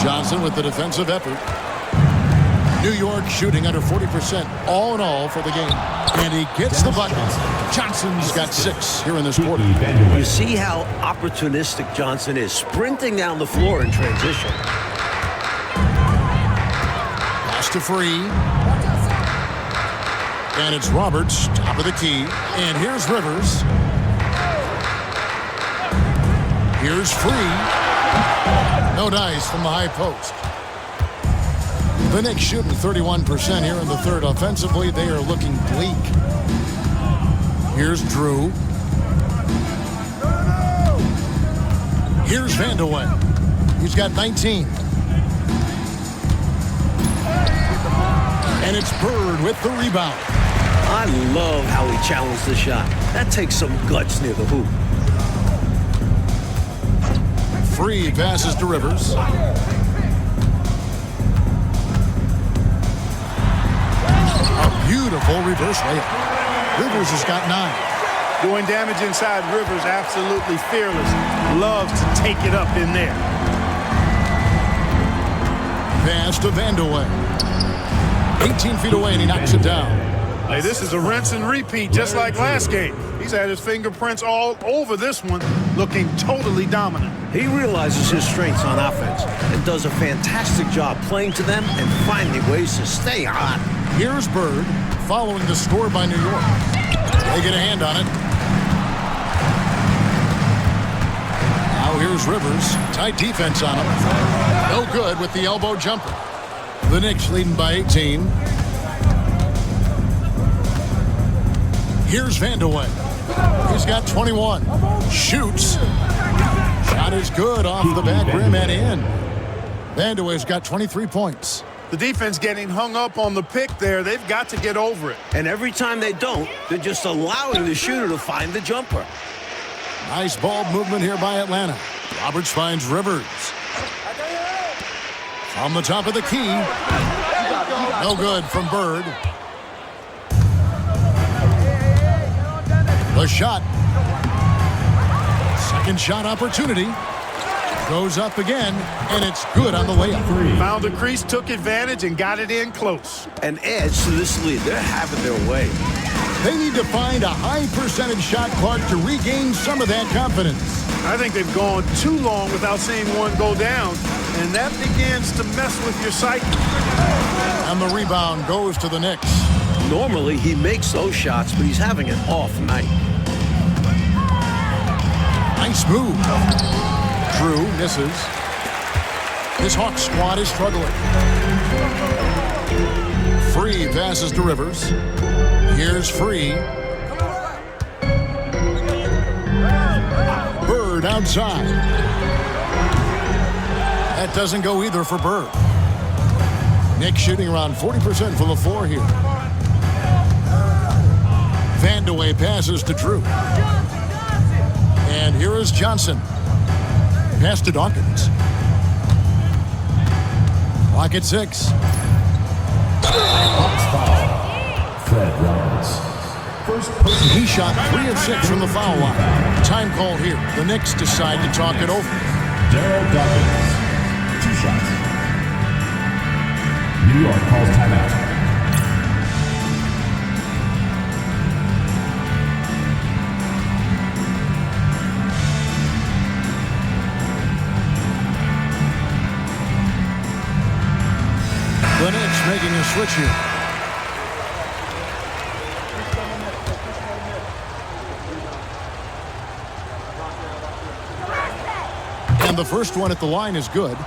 Johnson with the defensive effort. New York shooting under 40% all in all for the game. And he gets the bucket. Johnson's got 6 here in this quarter. You see how opportunistic Johnson is, sprinting down the floor in transition. Pass to Free. And it's Roberts, top of the key. And here's Rivers. Here's Free. No dice from the high post. The Knicks shooting 31% here in the third. Offensively, they are looking bleak. Here's Drew. Here's Vanderway. He's got 19. And it's Bird with the rebound. I love how he challenged the shot. That takes some guts near the hoop. Free passes to Rivers. A beautiful reverse layup. Rivers has got 9. Doing damage inside, Rivers absolutely fearless. Loves to take it up in there. Pass to Vanderway. 18 feet away, and he knocks it down. Hey, this is a rinse and repeat, just like last game. He's had his fingerprints all over this one, looking totally dominant. He realizes his strengths on offense and does a fantastic job playing to them and finding ways to stay hot. Here's Bird following the score by New York. They get a hand on it. Now here's Rivers. Tight defense on him. No good with the elbow jumper. The Knicks leading by 18. Here's Vanderway. He's got 21. Shoots. Shot is good off the back rim and in. Vanderway's got 23 points. The defense getting hung up on the pick there. They've got to get over it. And every time they don't, they're just allowing the shooter to find the jumper. Nice ball movement here by Atlanta. Roberts finds Rivers. On the top of the key. No good from Bird. The shot. Second shot opportunity. Goes up again, and it's good on the layup. Found the crease, took advantage, and got it in close. An edge to this lead. They're having their way. They need to find a high percentage shot clock to regain some of that confidence. I think they've gone too long without seeing one go down, and that begins to mess with your psyche. And the rebound goes to the Knicks. Normally, he makes those shots, but he's having an off night. Nice move. Drew misses. This Hawks squad is struggling. Free passes to Rivers. Here's Free. Bird outside. That doesn't go either for Bird. Knicks shooting around 40% from the floor here. Vandeweghe passes to Drew. And here is Johnson. Pass to Dawkins. Clock at 6. Hawks foul. Fred Roberts. First person. He shot 3 of 6 from the foul line. Time call here. The Knicks decide to talk it over. Daryl Dawkins. 2 shots. New York calls timeout. The Knicks making a switch here. And the first one at the line is good.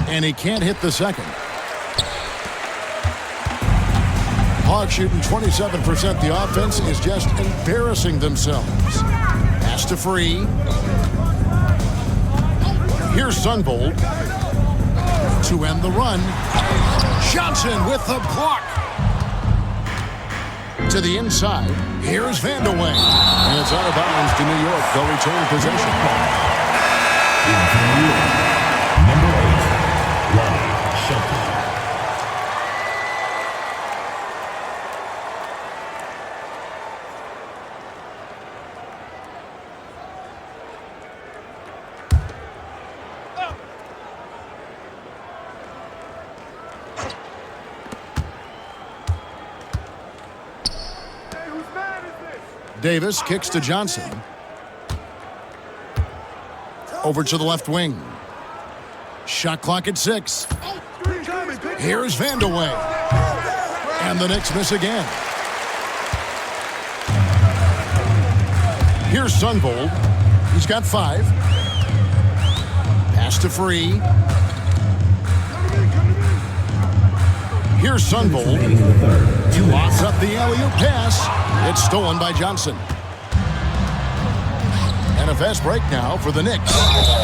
And he can't hit the second. Hawks shooting 27%. The offense is just embarrassing themselves. Pass to Free. Here's Sunbolt to end the run. Johnson with the block. To the inside. Here's Vandeweghe. And it's out of bounds to New York. They'll return possession. Number 8. Shelton. Davis kicks to Johnson. Over to the left wing. Shot clock at 6. Here's Vandeweghe. And the Knicks miss again. Here's Sunbolt. He's got 5. Pass to Free. Here's Sunbolt. He locks up the alley-oop pass. It's stolen by Johnson. And a fast break now for the Knicks.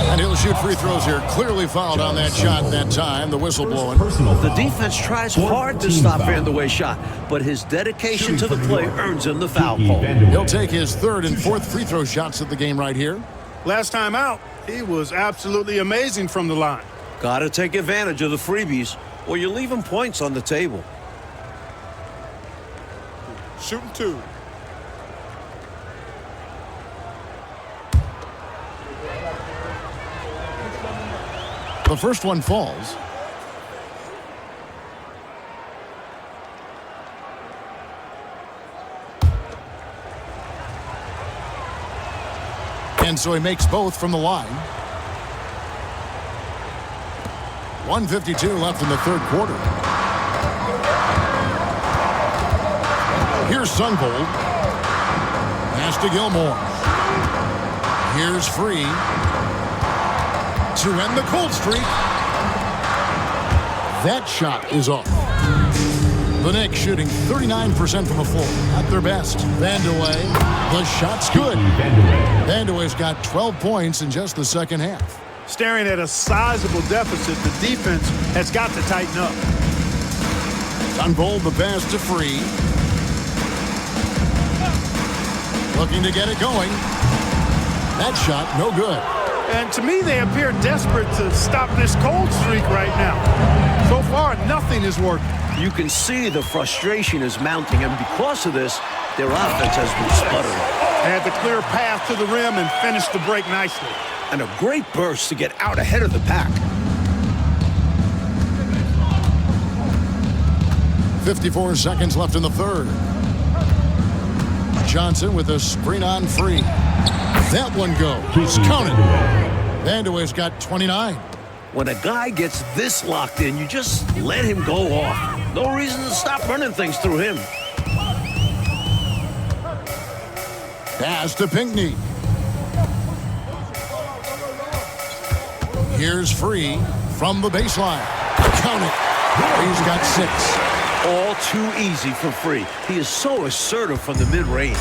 And he'll shoot free throws here. Clearly fouled on that shot that time. The whistle blowing. The defense tries hard to stop Vandeweghe's shot, but his dedication to the play earns him the foul call. He'll take his 3rd and 4th free throw shots of the game right here. Last time out, he was absolutely amazing from the line. Got to take advantage of the freebies, or you're leaving points on the table. Shooting 2. The first one falls. And so he makes both from the line. 1:52 left in the 3rd quarter. Here's Sunbolt. Pass to Gilmore. Here's Free. To end the cold streak. That shot is off. The Knicks shooting 39% from the floor at their best. Vandeweghe The shot's good. Vandeweghe. Vandeweghe's got 12 points in just the second half. Staring at a sizable deficit, the defense has got to tighten up. Unbold the pass to Free. Looking to get it going. That shot, no good. And to me, they appear desperate to stop this cold streak right now. So far, nothing is working. You can see the frustration is mounting, and because of this, their offense has been sputtering. Had the clear path to the rim and finished the break nicely. And a great burst to get out ahead of the pack. 54 seconds left in the third. Johnson with a screen on Free. That one goes. Counted. Vandeweghe's got 29. When a guy gets this locked in, you just let him go off. No reason to stop running things through him. Pass to Pinckney. Here's Free from the baseline. Count it. He's got 6. All too easy for Free. He is so assertive from the mid-range.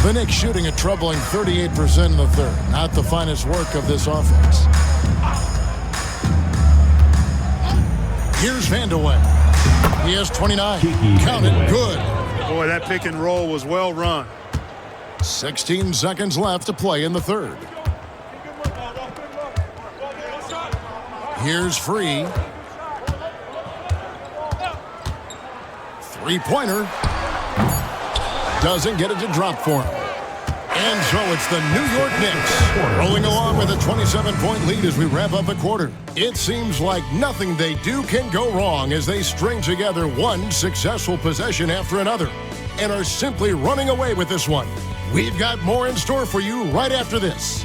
The Knicks shooting a troubling 38% in the third. Not the finest work of this offense. Here's Vandeweghe. He has 29. Count it. Good. Boy, that pick and roll was well run. 16 seconds left to play in the third. Here's Free. Three-pointer. Doesn't get it to drop for him. And so it's the New York Knicks rolling along with a 27-point lead as we wrap up the quarter. It seems like nothing they do can go wrong as they string together one successful possession after another and are simply running away with this one. We've got more in store for you right after this.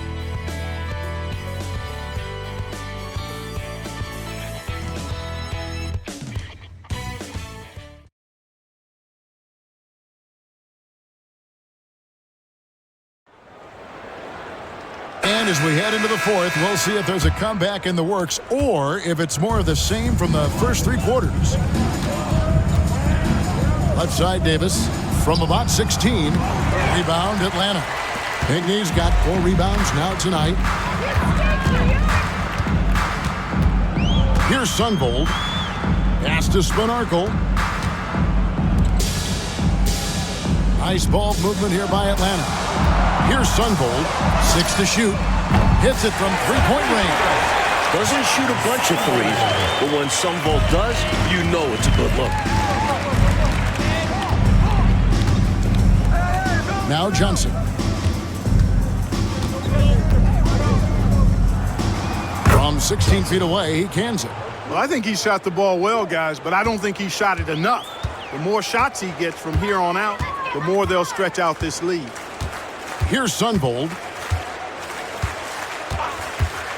And as we head into the fourth, we'll see if there's a comeback in the works or if it's more of the same from the first 3 quarters. Left side, Davis from about 16. Rebound, Atlanta. Pinckney's got 4 rebounds now tonight. Here's Sunbold. Pass to Spinarkle. Nice ball movement here by Atlanta. Here's Sunbold. 6 to shoot. Hits it from 3-point range. Doesn't shoot a bunch of threes, but when Sunbold does, you know it's a good look. Now Johnson. From 16 feet away, he cans it. Well, I think he shot the ball well, guys, but I don't think he shot it enough. The more shots he gets from here on out, the more they'll stretch out this lead. Here's Sunbold.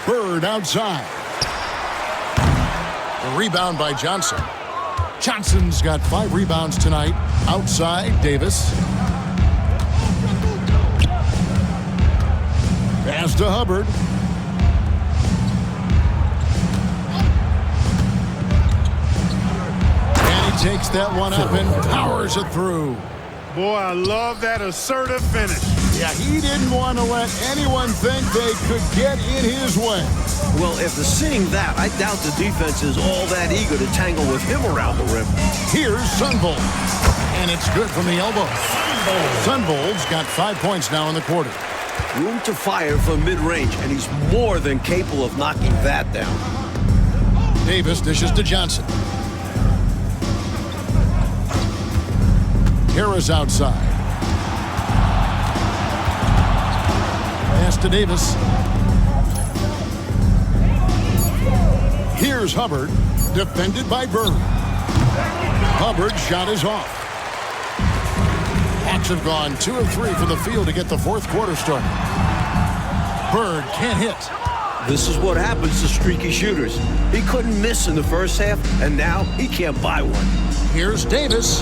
Bird outside. The rebound by Johnson. Johnson's got 5 rebounds tonight. Outside, Davis. Pass to Hubbard. And he takes that one up and powers it through. Boy, I love that assertive finish. Yeah, he didn't want to let anyone think they could get in his way. Well, after seeing that, I doubt the defense is all that eager to tangle with him around the rim. Here's Sunbold. And it's good from the elbow. Sunbold's got 5 points now in the quarter. Room to fire from mid-range, and he's more than capable of knocking that down. Davis dishes to Johnson. Harris outside. Pass to Davis. Here's Hubbard, defended by Bird. Hubbard's shot is off. Hawks have gone 2 of 3 from the field to get the fourth quarter started. Bird can't hit. This is what happens to streaky shooters. He couldn't miss in the first half, and now he can't buy one. Here's Davis.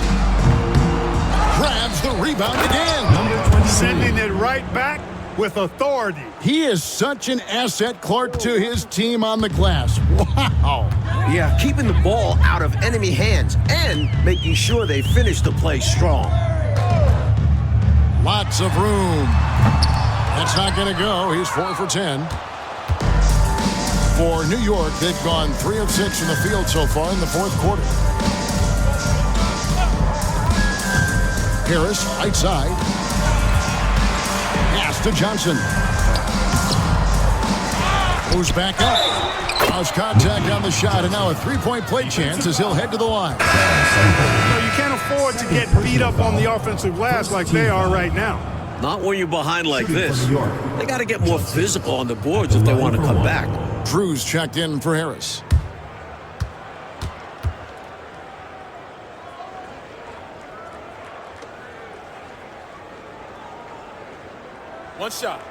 Grabs the rebound again. Sending it right back with authority. He is such an asset, Clark, to his team on the glass. Wow. Yeah, keeping the ball out of enemy hands and making sure they finish the play strong. Lots of room. That's not going to go. He's 4 for 10. For New York, they've gone 3 of 6 from the field so far in the fourth quarter. Harris, right side. Pass to Johnson. Moves back up. Lost contact on the shot, and now a three-point play chance as he'll head to the line. You can't afford to get beat up on the offensive glass like they are right now. Not when you're behind like this. They got to get more physical on the boards if they want to come back. Drews checked in for Harris. One shot.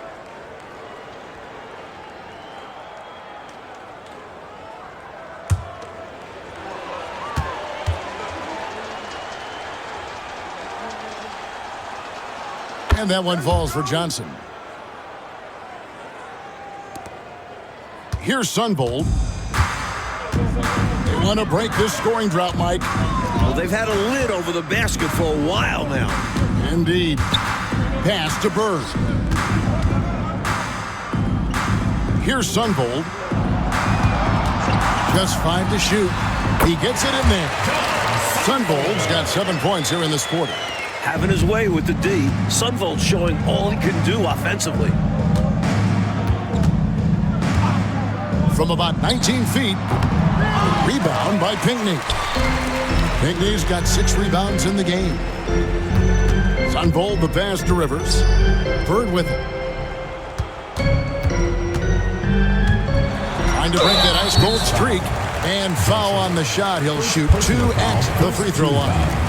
And that one falls for Johnson. Here's Sunvold. They want to break this scoring drought, Mike. Well, they've had a lid over the basket for a while now. Indeed. Pass to Bird. Here's Sunvold. Just 5 to shoot. He gets it in there. Sunvold's got 7 points here in this quarter. Having his way with the D. Sunvold showing all he can do offensively. From about 19 feet. Rebound by Pinckney. Pinckney's got 6 rebounds in the game. Sunvold the pass to Rivers. Bird with it. Trying to break that ice-cold streak. And foul on the shot. He'll shoot 2 at the free throw line.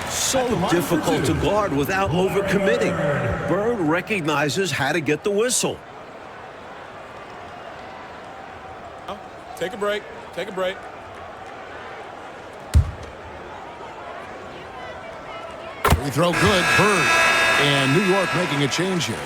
So difficult to guard without overcommitting. Bird recognizes how to get the whistle. Take a break. Take a break. Free throw good. Bird. And New York making a change here.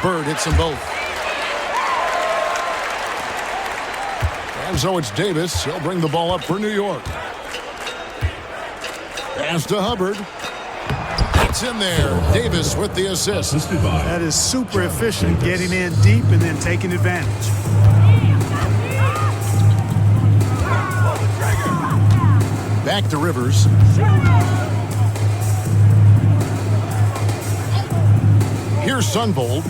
Bird hits them both. And so it's Davis. He'll bring the ball up for New York. Pass to Hubbard. It's in there. Davis with the assist. That is super efficient, getting in deep and then taking advantage. Back to Rivers. Here's Sunvold.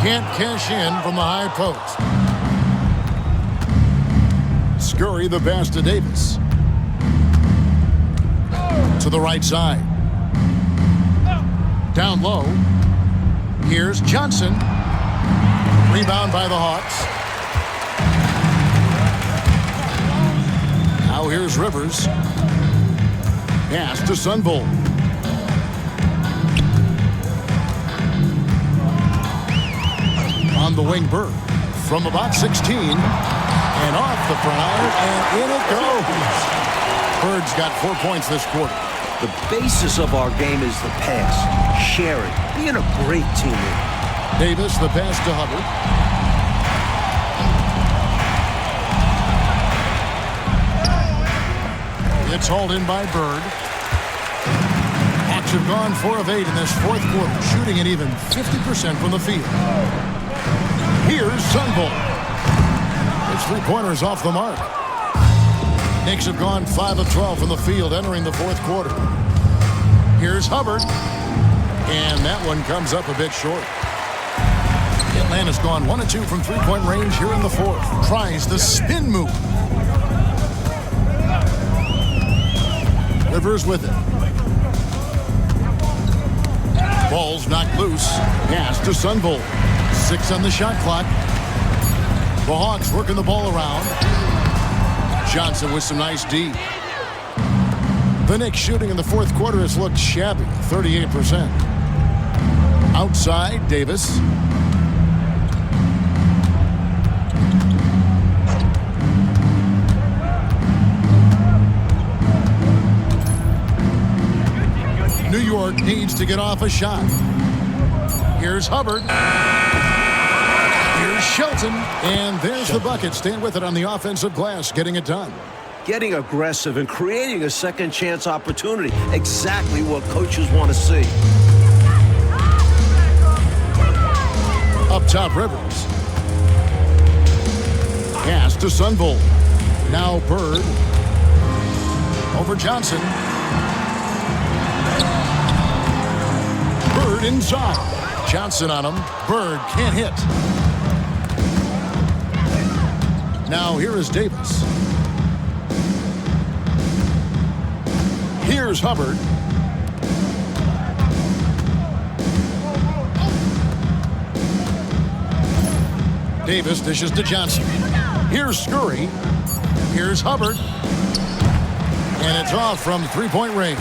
Can't cash in from the high post. Scurry the pass to Davis. To the right side. Down low. Here's Johnson. Rebound by the Hawks. Now here's Rivers. Pass to Sunvold. On the wing, Bird. From about 16. And off the front iron, and in it goes. Bird's got 4 points this quarter. The basis of our game is the pass, sharing, being a great teammate. Davis, the pass to Hubbard. It's hauled in by Bird. Hawks have gone 4 of 8 in this fourth quarter, shooting an even 50% from the field. Here's Sunvold. His three-pointers off the mark. Knicks have gone 5 of 12 from the field entering the fourth quarter. Here's Hubbard. And that one comes up a bit short. Atlanta's gone 1 of 2 from three-point range here in the fourth. Tries the spin move. Rivers with it. Ball's knocked loose. Pass to Sunvold. 6 on the shot clock. The Hawks working the ball around. Johnson with some nice D. The Knicks shooting in the fourth quarter has looked shabby, 38%. Outside, Davis. York needs to get off a shot. Here's Hubbard. Here's Shelton. And there's the bucket. Staying with it on the offensive glass, getting it done. Getting aggressive and creating a second chance opportunity. Exactly what coaches want to see. Up top, Rivers. Pass to Sunvolt. Now Bird. Over Johnson. Bird inside. Johnson on him. Bird can't hit. Now here is Davis. Here's Hubbard. Davis dishes to Johnson. Here's Scurry. Here's Hubbard. And it's off from three-point range.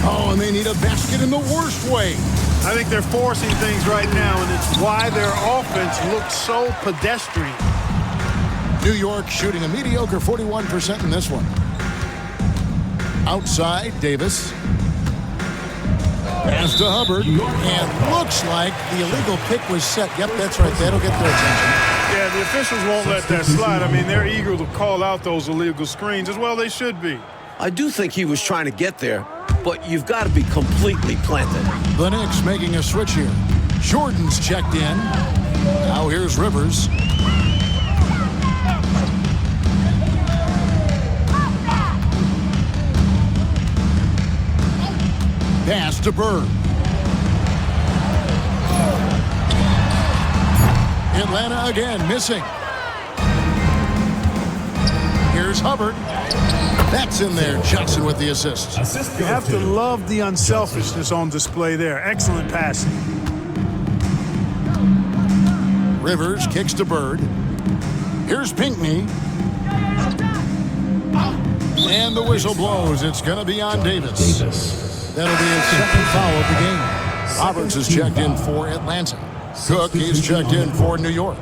Oh, and they need a basket in the worst way. I think they're forcing things right now, and it's why their offense looks so pedestrian. New York shooting a mediocre 41% in this one. Outside, Davis. Pass to Hubbard. And looks like the illegal pick was set. Yep, that's right. That'll get their attention. Yeah, the officials won't let that slide. I mean, they're eager to call out those illegal screens as well. They should be. I do think he was trying to get there, but you've got to be completely planted. The Knicks making a switch here. Jordan's checked in. Now here's Rivers. Pass to Bird. Atlanta again missing. Here's Hubbard. That's in there. Johnson with the assist. You have to love the unselfishness on display there. Excellent passing. Rivers kicks to Bird. Here's Pinckney. And the whistle blows. It's going to be on Davis. That'll be his second foul of the game. Roberts is checked in for Atlanta. Cook, he's checked in for New York.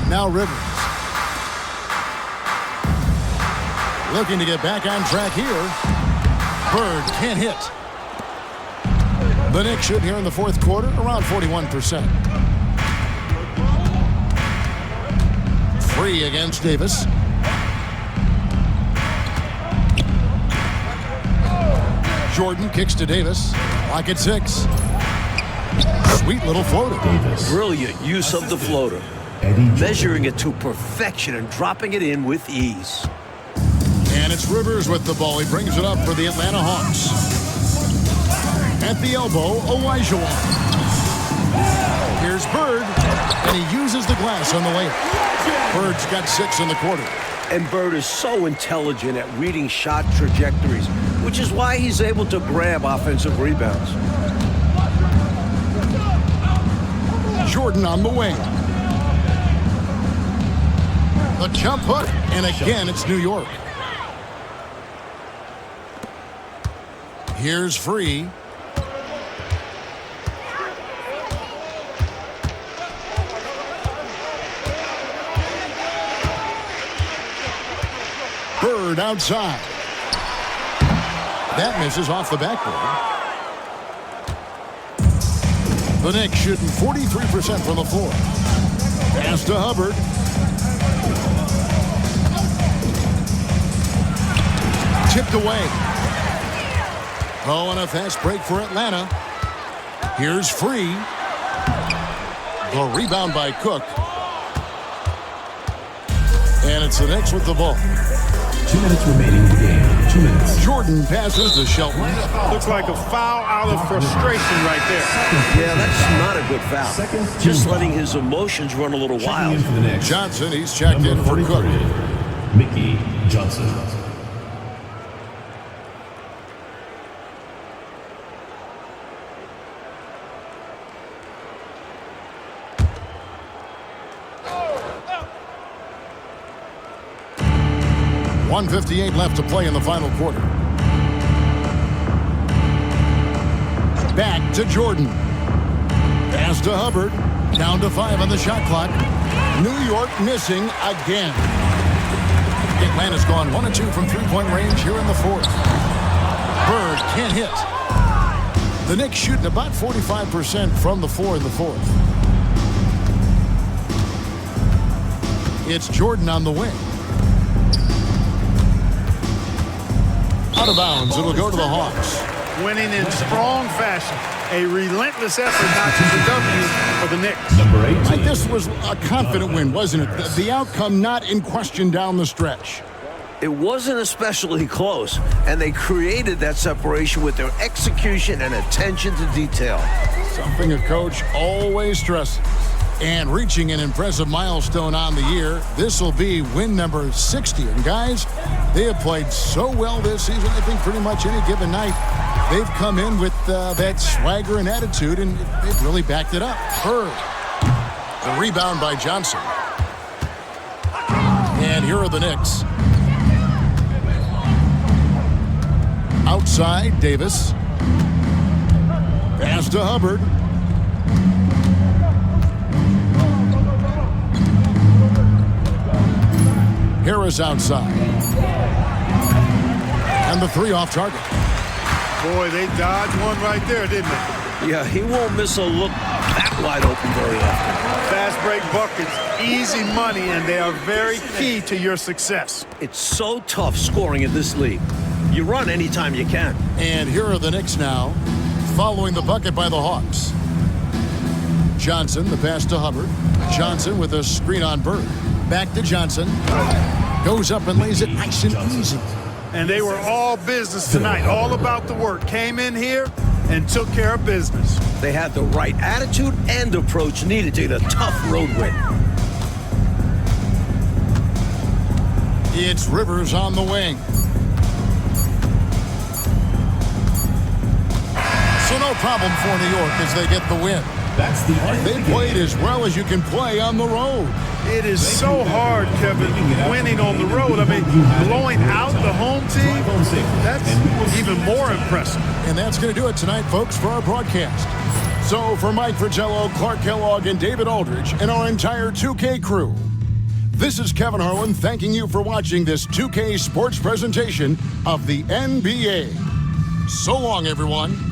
Now Rivers. Looking to get back on track here. Bird can't hit. The Knicks shoot here in the fourth quarter, around 41%. Free against Davis. Jordan kicks to Davis. Lock at 6. Sweet little floater. Brilliant use of the floater. Measuring it to perfection and dropping it in with ease. And it's Rivers with the ball. He brings it up for the Atlanta Hawks. At the elbow, Olajuwon. Here's Bird, and he uses the glass on the layup. Bird's got 6 in the quarter. And Bird is so intelligent at reading shot trajectories, which is why he's able to grab offensive rebounds. Jordan on the wing. The jump hook, and again, it's New York. Here's Free. Bird outside. That misses off the backboard. The Knicks shooting 43% from the floor. Pass to Hubbard. Tipped away. Oh, and a fast break for Atlanta. Here's Free. The rebound by Cook. And it's the Knicks with the ball. 2 minutes remaining in the game. 2 minutes. Jordan passes to Shelton. Looks like a foul out of frustration right there. Yeah, that's not a good foul. Just letting his emotions run a little wild. Johnson, he's checked in for Cook. Mickey Johnson. .158 left to play in the final quarter. Back to Jordan. Pass to Hubbard. Down to 5 on the shot clock. New York missing again. Atlanta's gone 1 of 2 from three-point range here in the fourth. Bird can't hit. The Knicks shooting about 45% from the floor in the fourth. It's Jordan on the wing. Out of bounds. It'll go to the Hawks. Winning in strong fashion. A relentless effort notches the W for the Knicks. Number 18. This was a confident win, wasn't it? The outcome not in question down the stretch. It wasn't especially close, and they created that separation with their execution and attention to detail. Something a coach always stresses. And reaching an impressive milestone on the year, this will be win number 60. And guys, they have played so well this season, I think pretty much any given night, they've come in with that swagger and attitude, and they've really backed it up. Bird. The rebound by Johnson. And here are the Knicks. Outside, Davis. Pass to Hubbard. Harris outside. And the 3 off target. Boy, they dodged one right there, didn't they? Yeah, he won't miss a look that wide open very often. Fast break buckets, easy money, and they are very key to your success. It's so tough scoring in this league. You run anytime you can. And here are the Knicks now, following the bucket by the Hawks. Johnson, the pass to Hubbard. Johnson with a screen on Bird. Back to Johnson. Goes up and lays it nice and easy. And they were all business tonight, all about the work. Came in here and took care of business. They had the right attitude and approach needed to get a tough road win. It's Rivers on the wing. So no problem for New York as they get the win. That's the They played as well as you can play on the road. It is so hard, Kevin, winning on the road. I mean, blowing out the home team, that's even more impressive. And that's going to do it tonight, folks, for our broadcast. So for Mike Fratello, Clark Kellogg, and David Aldridge, and our entire 2K crew, this is Kevin Harlan thanking you for watching this 2K sports presentation of the NBA. So long, everyone.